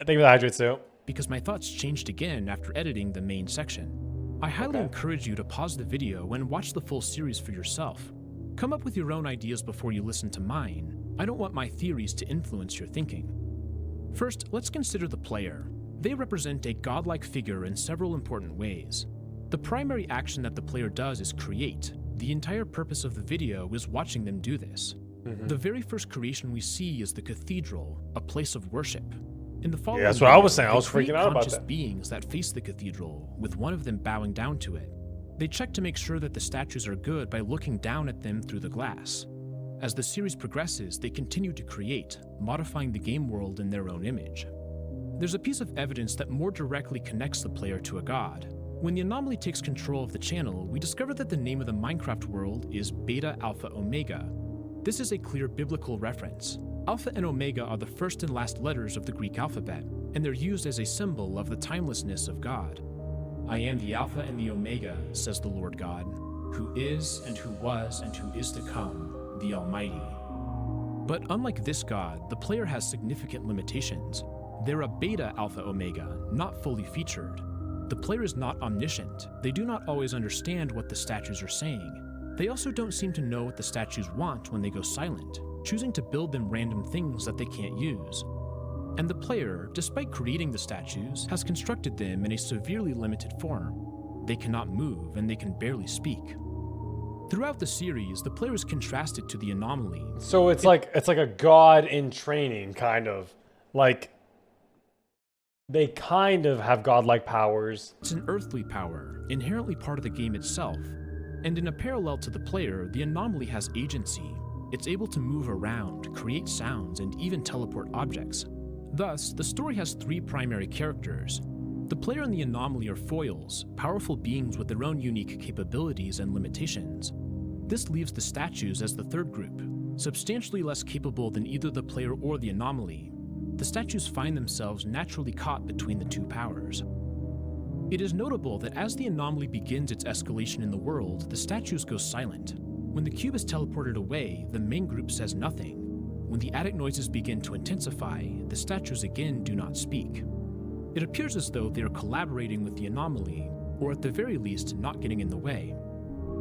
I think the hydrate too. because my thoughts changed again after editing the main section. I highly encourage you to pause the video and watch the full series for yourself. Come up with your own ideas before you listen to mine. I don't want my theories to influence your thinking. First, let's consider the player. They represent a godlike figure in several important ways. The primary action that the player does is create. The entire purpose of the video is watching them do this. The very first creation we see is the cathedral, a place of worship. In the following that's what I was video, saying. I was they create freaking out about conscious that. beings that face the cathedral, with one of them bowing down to it. They check to make sure that the statues are good by looking down at them through the glass. As the series progresses, they continue to create, modifying the game world in their own image. There's a piece of evidence that more directly connects the player to a god. When the anomaly takes control of the channel, we discover that the name of the Minecraft world is Beta Alpha Omega. This is a clear biblical reference. Alpha and Omega are the first and last letters of the Greek alphabet, and they're used as a symbol of the timelessness of God. I am the Alpha and the Omega, says the Lord God, who is and who was and who is to come, the Almighty. But unlike this god, the player has significant limitations. They're a Beta Alpha Omega, not fully featured. The player is not omniscient. They do not always understand what the statues are saying. They also don't seem to know what the statues want when they go silent, choosing to build them random things that they can't use. And the player, despite creating the statues, has constructed them in a severely limited form. They cannot move and they can barely speak. Throughout the series, the player is contrasted to the anomaly. So it's like a god in training, kind of. Like, they kind of have godlike powers. It's an earthly power, inherently part of the game itself. And in a parallel to the player, the anomaly has agency. It's able to move around, create sounds, and even teleport objects. Thus, the story has three primary characters. The player and the anomaly are foils, powerful beings with their own unique capabilities and limitations. This leaves the statues as the third group, substantially less capable than either the player or the anomaly. The statues find themselves naturally caught between the two powers. It is notable that as the anomaly begins its escalation in the world, the statues go silent. When the cube is teleported away, the main group says nothing. When the attic noises begin to intensify, the statues again do not speak. It appears as though they are collaborating with the anomaly, or at the very least not getting in the way.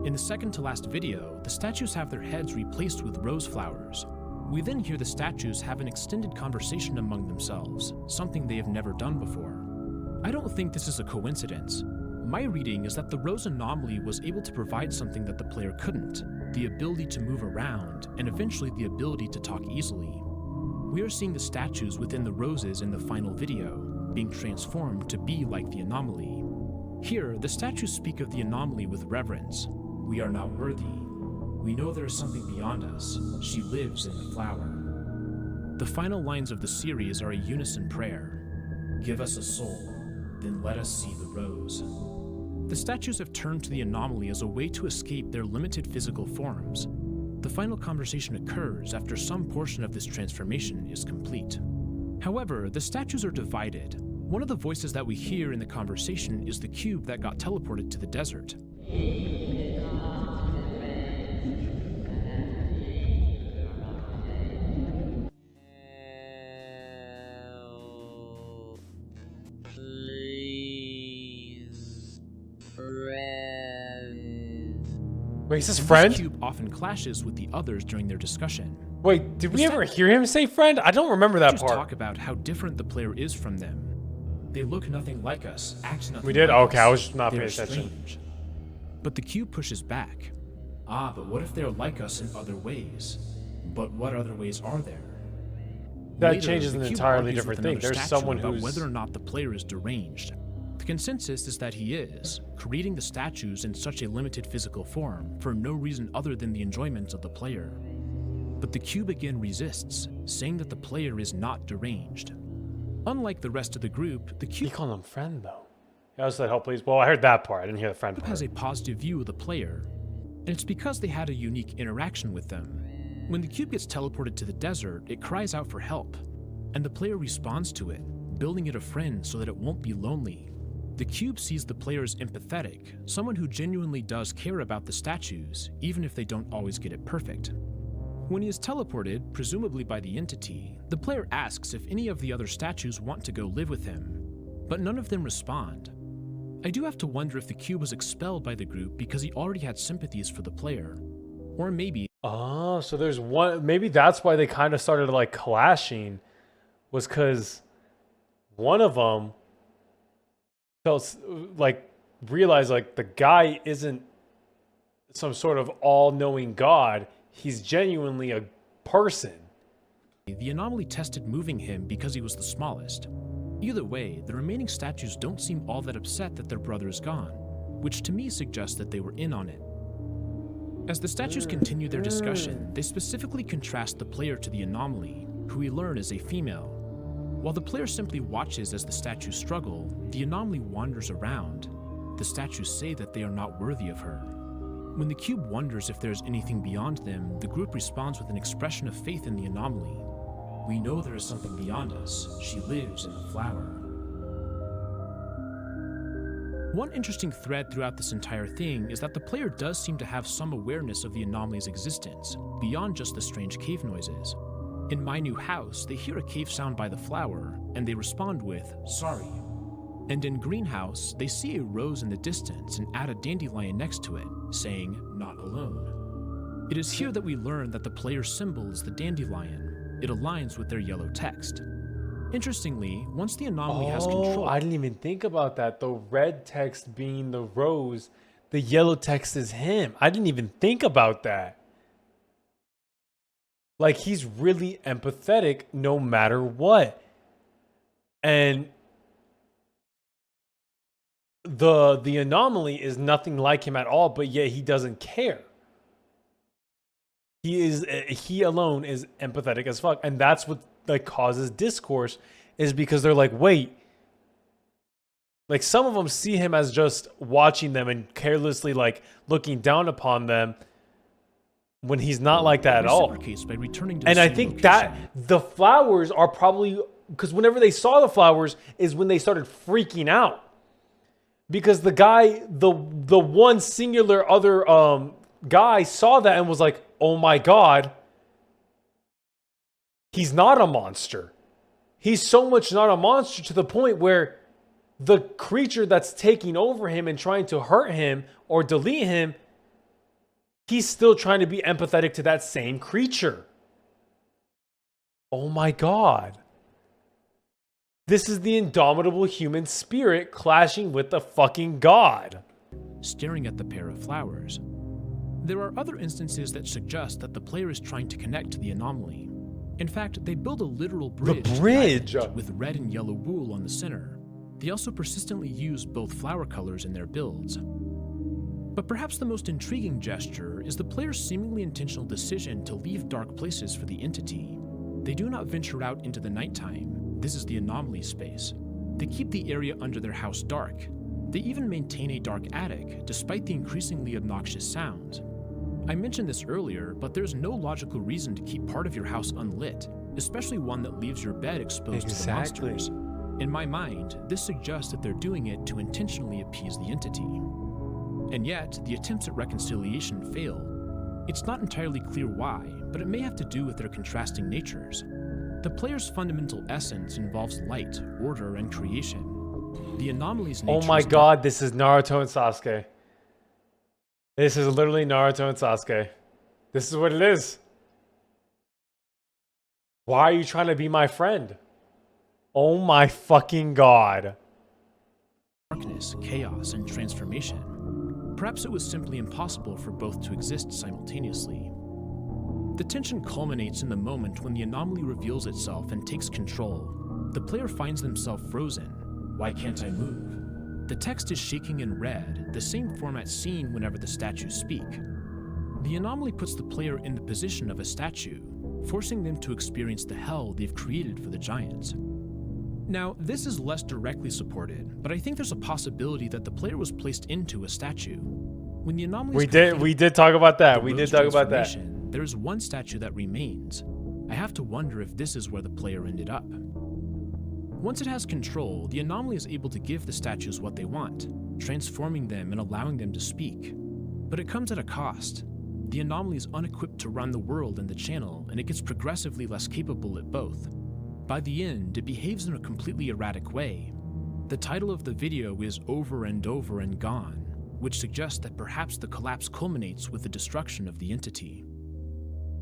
In the second to last video, the statues have their heads replaced with rose flowers. We then hear the statues have an extended conversation among themselves, something they have never done before. I don't think this is a coincidence. My reading is that the rose anomaly was able to provide something that the player couldn't, the ability to move around, and eventually the ability to talk easily. We are seeing the statues within the roses in the final video, being transformed to be like the anomaly. Here, the statues speak of the anomaly with reverence. We are not worthy. We know there is something beyond us. She lives in the flower. The final lines of the series are a unison prayer. Give us a soul, then let us see the rose. The statues have turned to the anomaly as a way to escape their limited physical forms. The final conversation occurs after some portion of this transformation is complete. However, the statues are divided. One of the voices that we hear in the conversation is the cube that got teleported to the desert. Wait, is this friend? This cube often clashes with the others during their discussion. Wait, did we ever hear him say friend? I don't remember that part. Talk about how different the player is from them. They look nothing like us, act nothing We did? like Okay, us. I was not paying They're attention. strange. But the cube pushes back. But what if they're like us in other ways? But what other ways are there? That Later, changes the an cube entirely argues different with thing. another There's statue someone about who's... whether or not the player is deranged. The consensus is that he is, creating the statues in such a limited physical form for no reason other than the enjoyment of the player. But the cube again resists, saying that the player is not deranged. Unlike the rest of the group, the cube You call him friend, though. I was like, help, please. Well, I heard that part. I didn't hear the friend part. has a positive view of the player, and it's because they had a unique interaction with them. When the cube gets teleported to the desert, it cries out for help, and the player responds to it, building it a friend so that it won't be lonely. The cube sees the player as empathetic, someone who genuinely does care about the statues, even if they don't always get it perfect. When he is teleported, presumably by the entity, the player asks if any of the other statues want to go live with him, but none of them respond. I do have to wonder if the cube was expelled by the group because he already had sympathies for the player. Or maybe... Oh, so there's one... Maybe that's why they kind of started, like, clashing, was because one of them felt, like, realized, like, the guy isn't some sort of all-knowing god. He's genuinely a person. The anomaly tested moving him because he was the smallest. Either way, the remaining statues don't seem all that upset that their brother is gone, which to me suggests that they were in on it. As the statues continue their discussion, they specifically contrast the player to the anomaly, who we learn is a female. While the player simply watches as the statues struggle, the anomaly wanders around. The statues say that they are not worthy of her. When the cube wonders if there is anything beyond them, the group responds with an expression of faith in the anomaly. We know there is something beyond us. She lives in the flower. One interesting thread throughout this entire thing is that the player does seem to have some awareness of the anomaly's existence, beyond just the strange cave noises. In My New House, they hear a cave sound by the flower, and they respond with, sorry. And in Greenhouse, they see a rose in the distance and add a dandelion next to it, saying, not alone. It is here that we learn that the player's symbol is the dandelion. It aligns with their yellow text. Interestingly, once the anomaly has control... I didn't even think about that. The red text being the rose, the yellow text is him. I didn't even think about that. Like, he's really empathetic no matter what. And the anomaly is nothing like him at all, but yet he doesn't care. He alone is empathetic as fuck, and that's what like causes discourse, is because they're like, wait, like some of them see him as just watching them and carelessly like looking down upon them, when he's not like that at all. By returning to and I think that the flowers are probably, because whenever they saw the flowers is when they started freaking out. Because the guy, the one singular other guy saw that and was like, oh my God, he's not a monster. He's so much not a monster to the point where the creature that's taking over him and trying to hurt him or delete him, he's still trying to be empathetic to that same creature. Oh my God. This is the indomitable human spirit clashing with the fucking god. Staring at the pair of flowers. There are other instances that suggest that the player is trying to connect to the anomaly. In fact, they build a literal bridge, to the island with red and yellow wool on the center. They also persistently use both flower colors in their builds. But perhaps the most intriguing gesture is the player's seemingly intentional decision to leave dark places for the entity. They do not venture out into the nighttime. This is the anomaly space. They keep the area under their house dark. They even maintain a dark attic, despite the increasingly obnoxious sounds. I mentioned this earlier, but there's no logical reason to keep part of your house unlit, especially one that leaves your bed exposed to the monsters. In my mind, this suggests that they're doing it to intentionally appease the entity. And yet, the attempts at reconciliation fail. It's not entirely clear why, but it may have to do with their contrasting natures. The player's fundamental essence involves light, order, and creation. The anomaly's nature. Oh my God, this is Naruto and Sasuke. This is literally Naruto and Sasuke. This is what it is. Why are you trying to be my friend? Oh my fucking God. Darkness, chaos, and transformation. Perhaps it was simply impossible for both to exist simultaneously. The tension culminates in the moment when the anomaly reveals itself and takes control. The player finds themselves frozen. Why can't I move? The text is shaking in red, the same format seen whenever the statues speak. The anomaly puts the player in the position of a statue, forcing them to experience the hell they've created for the giants. Now, this is less directly supported, but I think there's a possibility that the player was placed into a statue. When the anomaly we did talk about that. We did talk about that. There is one statue that remains. I have to wonder if this is where the player ended up. Once it has control, the anomaly is able to give the statues what they want, transforming them and allowing them to speak. But it comes at a cost. The anomaly is unequipped to run the world and the channel, and it gets progressively less capable at both. By the end, it behaves in a completely erratic way. The title of the video is Over and Over and Gone, which suggests that perhaps the collapse culminates with the destruction of the entity.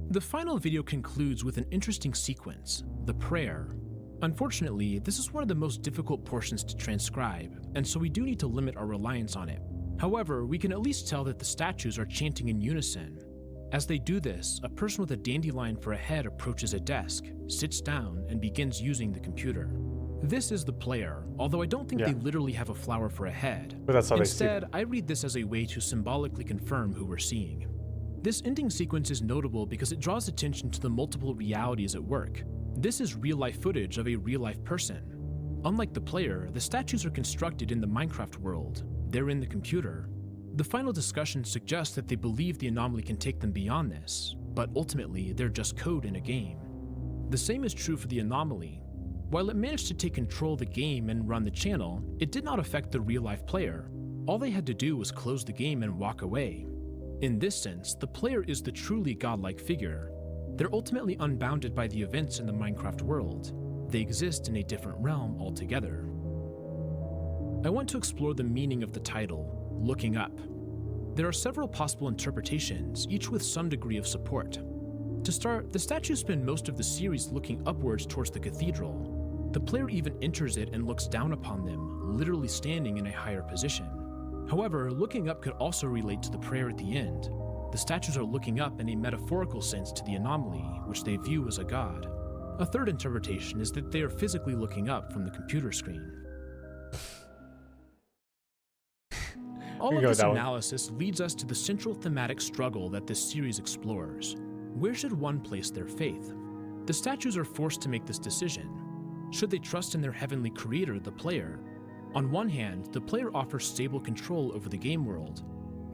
The final video concludes with an interesting sequence, the prayer. Unfortunately, this is one of the most difficult portions to transcribe, and so we do need to limit our reliance on it. However, we can at least tell that the statues are chanting in unison. As they do this, a person with a dandelion for a head approaches a desk, sits down, and begins using the computer. This is the player, although I don't think they literally have a flower for a head. But that's how Instead, I read this as a way to symbolically confirm who we're seeing. This ending sequence is notable because it draws attention to the multiple realities at work. This is real-life footage of a real-life person. Unlike the player, the statues are constructed in the Minecraft world. They're in the computer. The final discussion suggests that they believe the anomaly can take them beyond this, but ultimately they're just code in a game. The same is true for the anomaly. While it managed to take control of the game and run the channel, it did not affect the real-life player. All they had to do was close the game and walk away. In this sense, the player is the truly godlike figure. They're ultimately unbounded by the events in the Minecraft world. They exist in a different realm altogether. I want to explore the meaning of the title, Looking Up. There are several possible interpretations, each with some degree of support. To start, the statues spend most of the series looking upwards towards the cathedral. The player even enters it and looks down upon them, literally standing in a higher position. However, looking up could also relate to the prayer at the end. The statues are looking up in a metaphorical sense to the anomaly, which they view as a god. A third interpretation is that they are physically looking up from the computer screen. All of this analysis leads us to the central thematic struggle that this series explores. Where should one place their faith? The statues are forced to make this decision. Should they trust in their heavenly creator, the player? On one hand, the player offers stable control over the game world.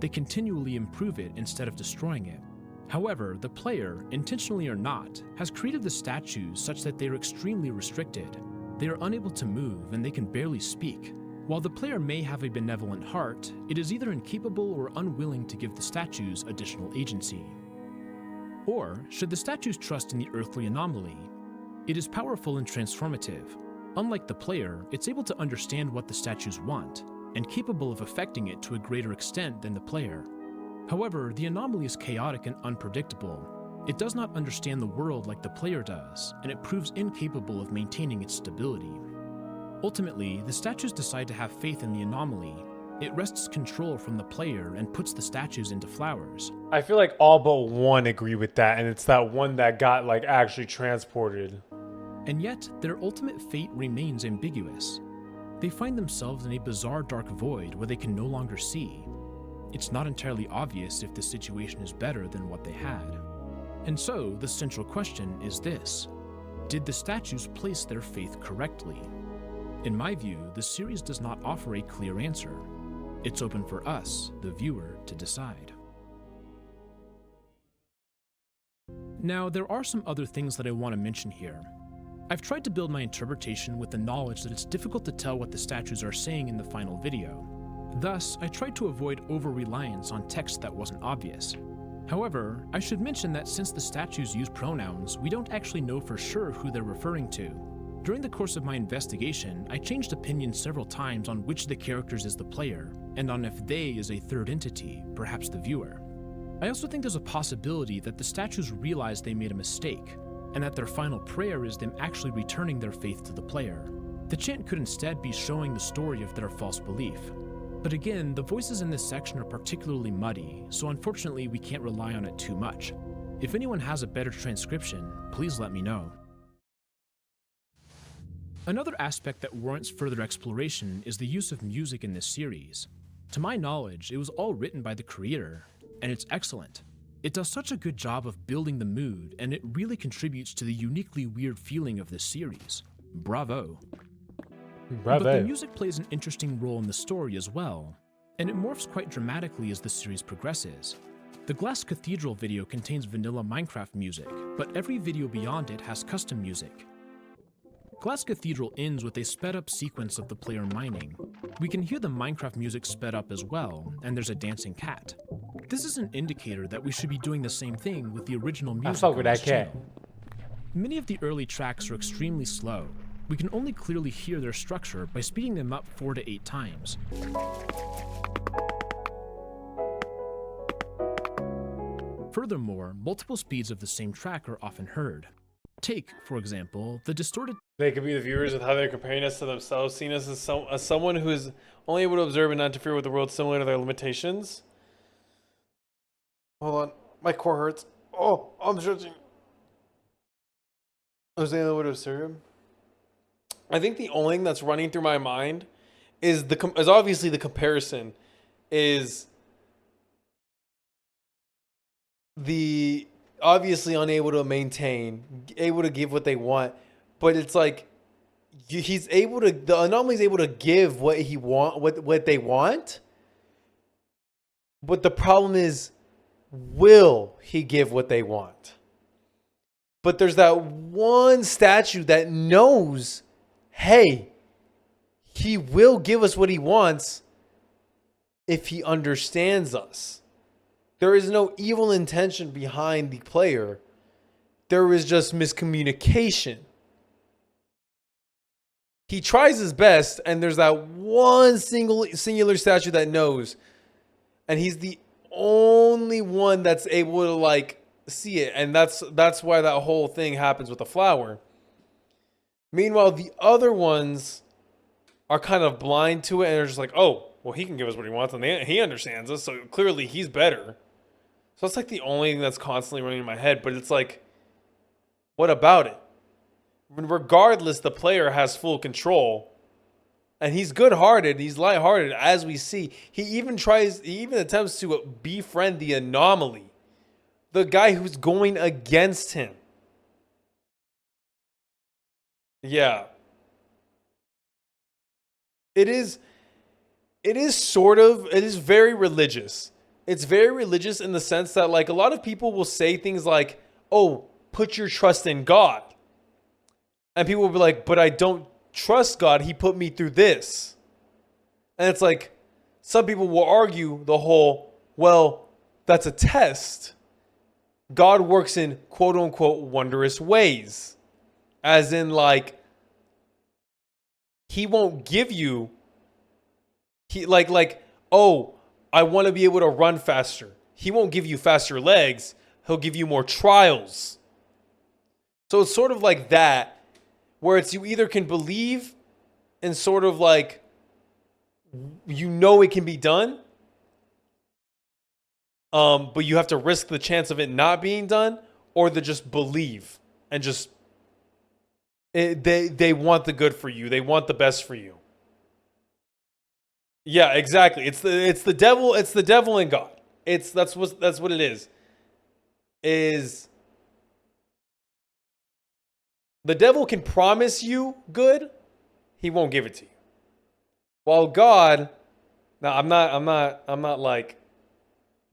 They continually improve it instead of destroying it. However, the player, intentionally or not, has created the statues such that they are extremely restricted. They are unable to move and they can barely speak. While the player may have a benevolent heart, it is either incapable or unwilling to give the statues additional agency. Or should the statues trust in the earthly anomaly? It is powerful and transformative. Unlike the player, it's able to understand what the statues want, and capable of affecting it to a greater extent than the player. However, the anomaly is chaotic and unpredictable. It does not understand the world like the player does, and it proves incapable of maintaining its stability. Ultimately, the statues decide to have faith in the anomaly. It wrests control from the player and puts the statues into flowers. I feel like all but one agree with that, and it's that one that got like actually transported. And yet, their ultimate fate remains ambiguous. They find themselves in a bizarre dark void where they can no longer see. It's not entirely obvious if the situation is better than what they had. And so, the central question is this: did the statues place their faith correctly? In my view, the series does not offer a clear answer. It's open for us, the viewer, to decide. Now, there are some other things that I want to mention here. I've tried to build my interpretation with the knowledge that it's difficult to tell what the statues are saying in the final video. Thus, I tried to avoid over-reliance on text that wasn't obvious. However, I should mention that since the statues use pronouns, we don't actually know for sure who they're referring to. During the course of my investigation, I changed opinions several times on which of the characters is the player, and on if they is a third entity, perhaps the viewer. I also think there's a possibility that the statues realize they made a mistake, and that their final prayer is them actually returning their faith to the player. The chant could instead be showing the story of their false belief. But again, the voices in this section are particularly muddy, so unfortunately we can't rely on it too much. If anyone has a better transcription, please let me know. Another aspect that warrants further exploration is the use of music in this series. To my knowledge, it was all written by the creator, and it's excellent. It does such a good job of building the mood, and it really contributes to the uniquely weird feeling of this series. Bravo. Bravo. But the music plays an interesting role in the story as well, and it morphs quite dramatically as the series progresses. The Glass Cathedral video contains vanilla Minecraft music, but every video beyond it has custom music. Glass Cathedral ends with a sped up sequence of the player mining. We can hear the Minecraft music sped up as well, and there's a dancing cat. This is an indicator that we should be doing the same thing with the original music on this channel. Many of the early tracks are extremely slow. We can only clearly hear their structure by speeding them up 4 to 8 times. Furthermore, multiple speeds of the same track are often heard. Take, for example, the distorted... They could be the viewers with how they're comparing us to themselves, seeing us as someone who is only able to observe and not interfere with the world similar to their limitations. Hold on, my core hurts. Oh, I'm stretching. I was able to observe. I think the only thing that's running through my mind is obviously the comparison is the obviously unable to maintain, able to give what they want, but it's like he's able to, the anomaly's able to give what they want, but the problem is, will he give what they want? But there's that one statue that knows, hey, he will give us what he wants if he understands us. There is no evil intention behind the player. There is just miscommunication. He tries his best, and there's that one singular statue that knows. And he's the only one that's able to like see it. And that's why that whole thing happens with the flower. Meanwhile, the other ones are kind of blind to it, and they're just like, oh, well, he can give us what he wants, and he understands us, so clearly he's better. So it's like the only thing that's constantly running in my head, but it's like, what about it? Regardless, the player has full control, and he's good-hearted, he's light-hearted, as we see. He even attempts to befriend the anomaly, the guy who's going against him. Yeah. It is very religious. It's very religious in the sense that like a lot of people will say things like, oh, put your trust in God. And people will be like, but I don't trust God. He put me through this. And it's like, some people will argue the whole, well, that's a test. God works in quote unquote wondrous ways. As in like, he won't give you, oh, I want to be able to run faster. He won't give you faster legs. He'll give you more trials. So it's sort of like that, where it's you either can believe and sort of like, you know it can be done, but you have to risk the chance of it not being done, or to just believe and just they want the good for you. They want the best for you. Yeah, exactly. It's the devil. It's the devil and God. That's what it is. Is the devil can promise you good, he won't give it to you. While God, now I'm not like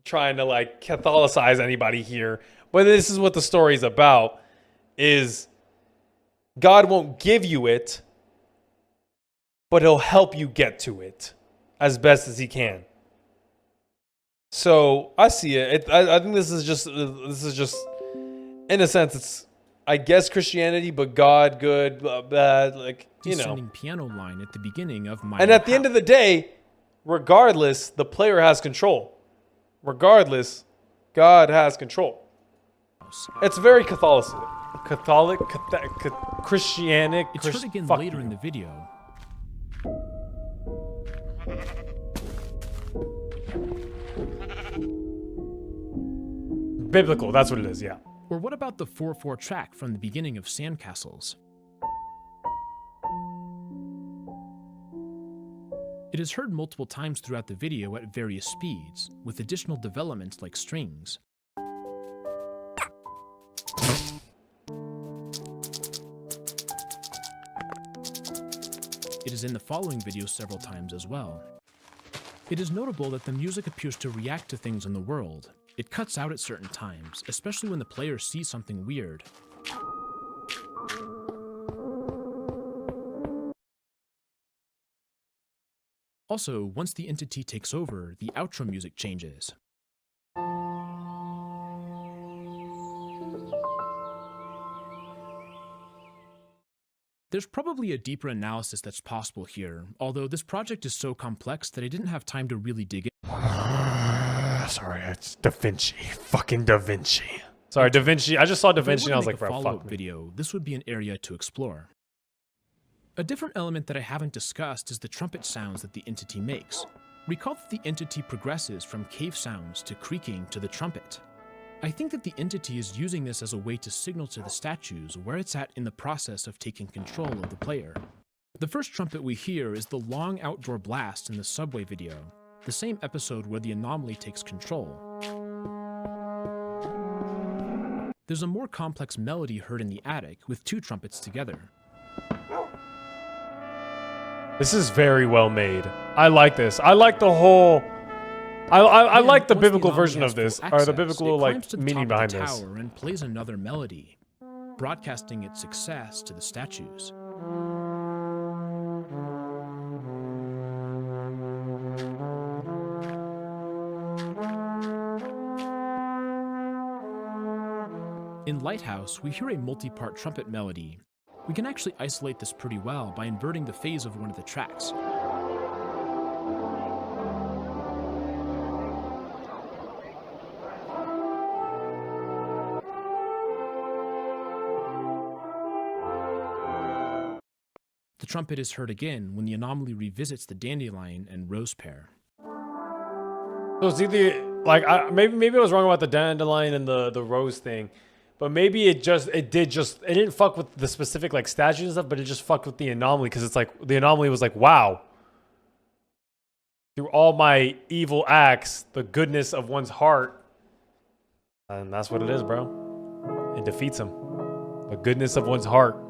trying to like Catholicize anybody here, but this is what the story's about, is God won't give you it, but he'll help you get to it as best as he can. So I see it. I think this is just in a sense, it's, I guess, Christianity, but God, good, bad, like, you know. Descending piano line at the beginning of my. And at the end of the day, regardless, the player has control. Regardless, God has control. It's very Catholic, Christianic. It's heard again later in the video. Biblical, that's what it is, yeah. Or what about the 4/4 track from the beginning of Sandcastles? It is heard multiple times throughout the video at various speeds, with additional developments like strings. It is in the following video several times as well. It is notable that the music appears to react to things in the world. It cuts out at certain times, especially when the player sees something weird. Also, once the entity takes over, the outro music changes. There's probably a deeper analysis that's possible here, although this project is so complex that I didn't have time to really dig in. Sorry, it's Da Vinci. Fucking Da Vinci. Sorry, Da Vinci. I just saw Da Vinci and I was like, bro, fuck me. Video, this would be an area to explore. A different element that I haven't discussed is the trumpet sounds that the entity makes. Recall that the entity progresses from cave sounds to creaking to the trumpet. I think that the entity is using this as a way to signal to the statues where it's at in the process of taking control of the player. The first trumpet we hear is the long outdoor blast in the subway video, the same episode where the anomaly takes control. There's a more complex melody heard in the attic with two trumpets together. This is very well made. I like this. I like the whole... I like the biblical version of this, or the biblical like meaning behind this. Tower and plays another melody, broadcasting its success to the statues. In Lighthouse, we hear a multi-part trumpet melody. We can actually isolate this pretty well by inverting the phase of one of the tracks. The trumpet is heard again when the anomaly revisits the dandelion and rose pair. So it's either like maybe I was wrong about the dandelion and the rose thing, but maybe it didn't fuck with the specific like statues and stuff, but it just fucked with the anomaly because it's like the anomaly was like, wow, through all my evil acts, the goodness of one's heart, and that's what it is, bro. It defeats him. The goodness of one's heart.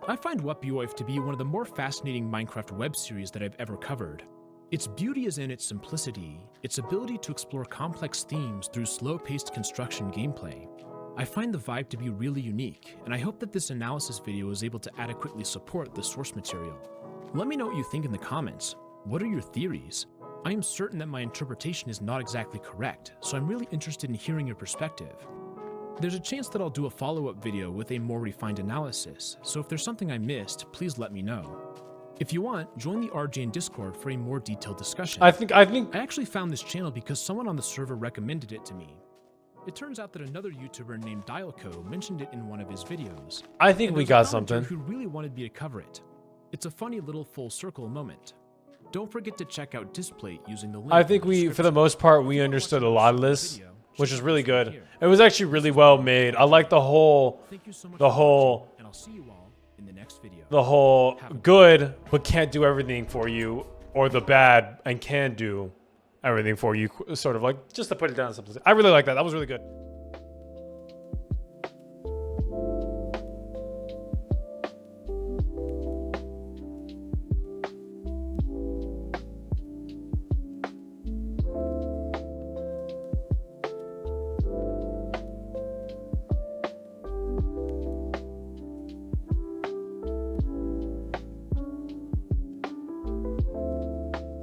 I find Wtuber to be one of the more fascinating Minecraft web series that I've ever covered. Its beauty is in its simplicity, its ability to explore complex themes through slow-paced construction gameplay. I find the vibe to be really unique, and I hope that this analysis video is able to adequately support the source material. Let me know what you think in the comments. What are your theories? I am certain that my interpretation is not exactly correct, so I'm really interested in hearing your perspective. There's a chance that I'll do a follow-up video with a more refined analysis, so if there's something I missed, please let me know. If you want, join the RJN Discord for a more detailed discussion. I think I actually found this channel because someone on the server recommended it to me. It turns out that another YouTuber named Dialco mentioned it in one of his videos. I think we got something. Who really wanted me to cover it. It's a funny little full circle moment. Don't forget to check out Displate using the link. I think we, for the most part, we understood a lot of this, which is really good. It was actually really well made. I like the whole good but can't do everything for you, or the bad and can do everything for you, sort of like, just to put it down. I really like that. That was really good.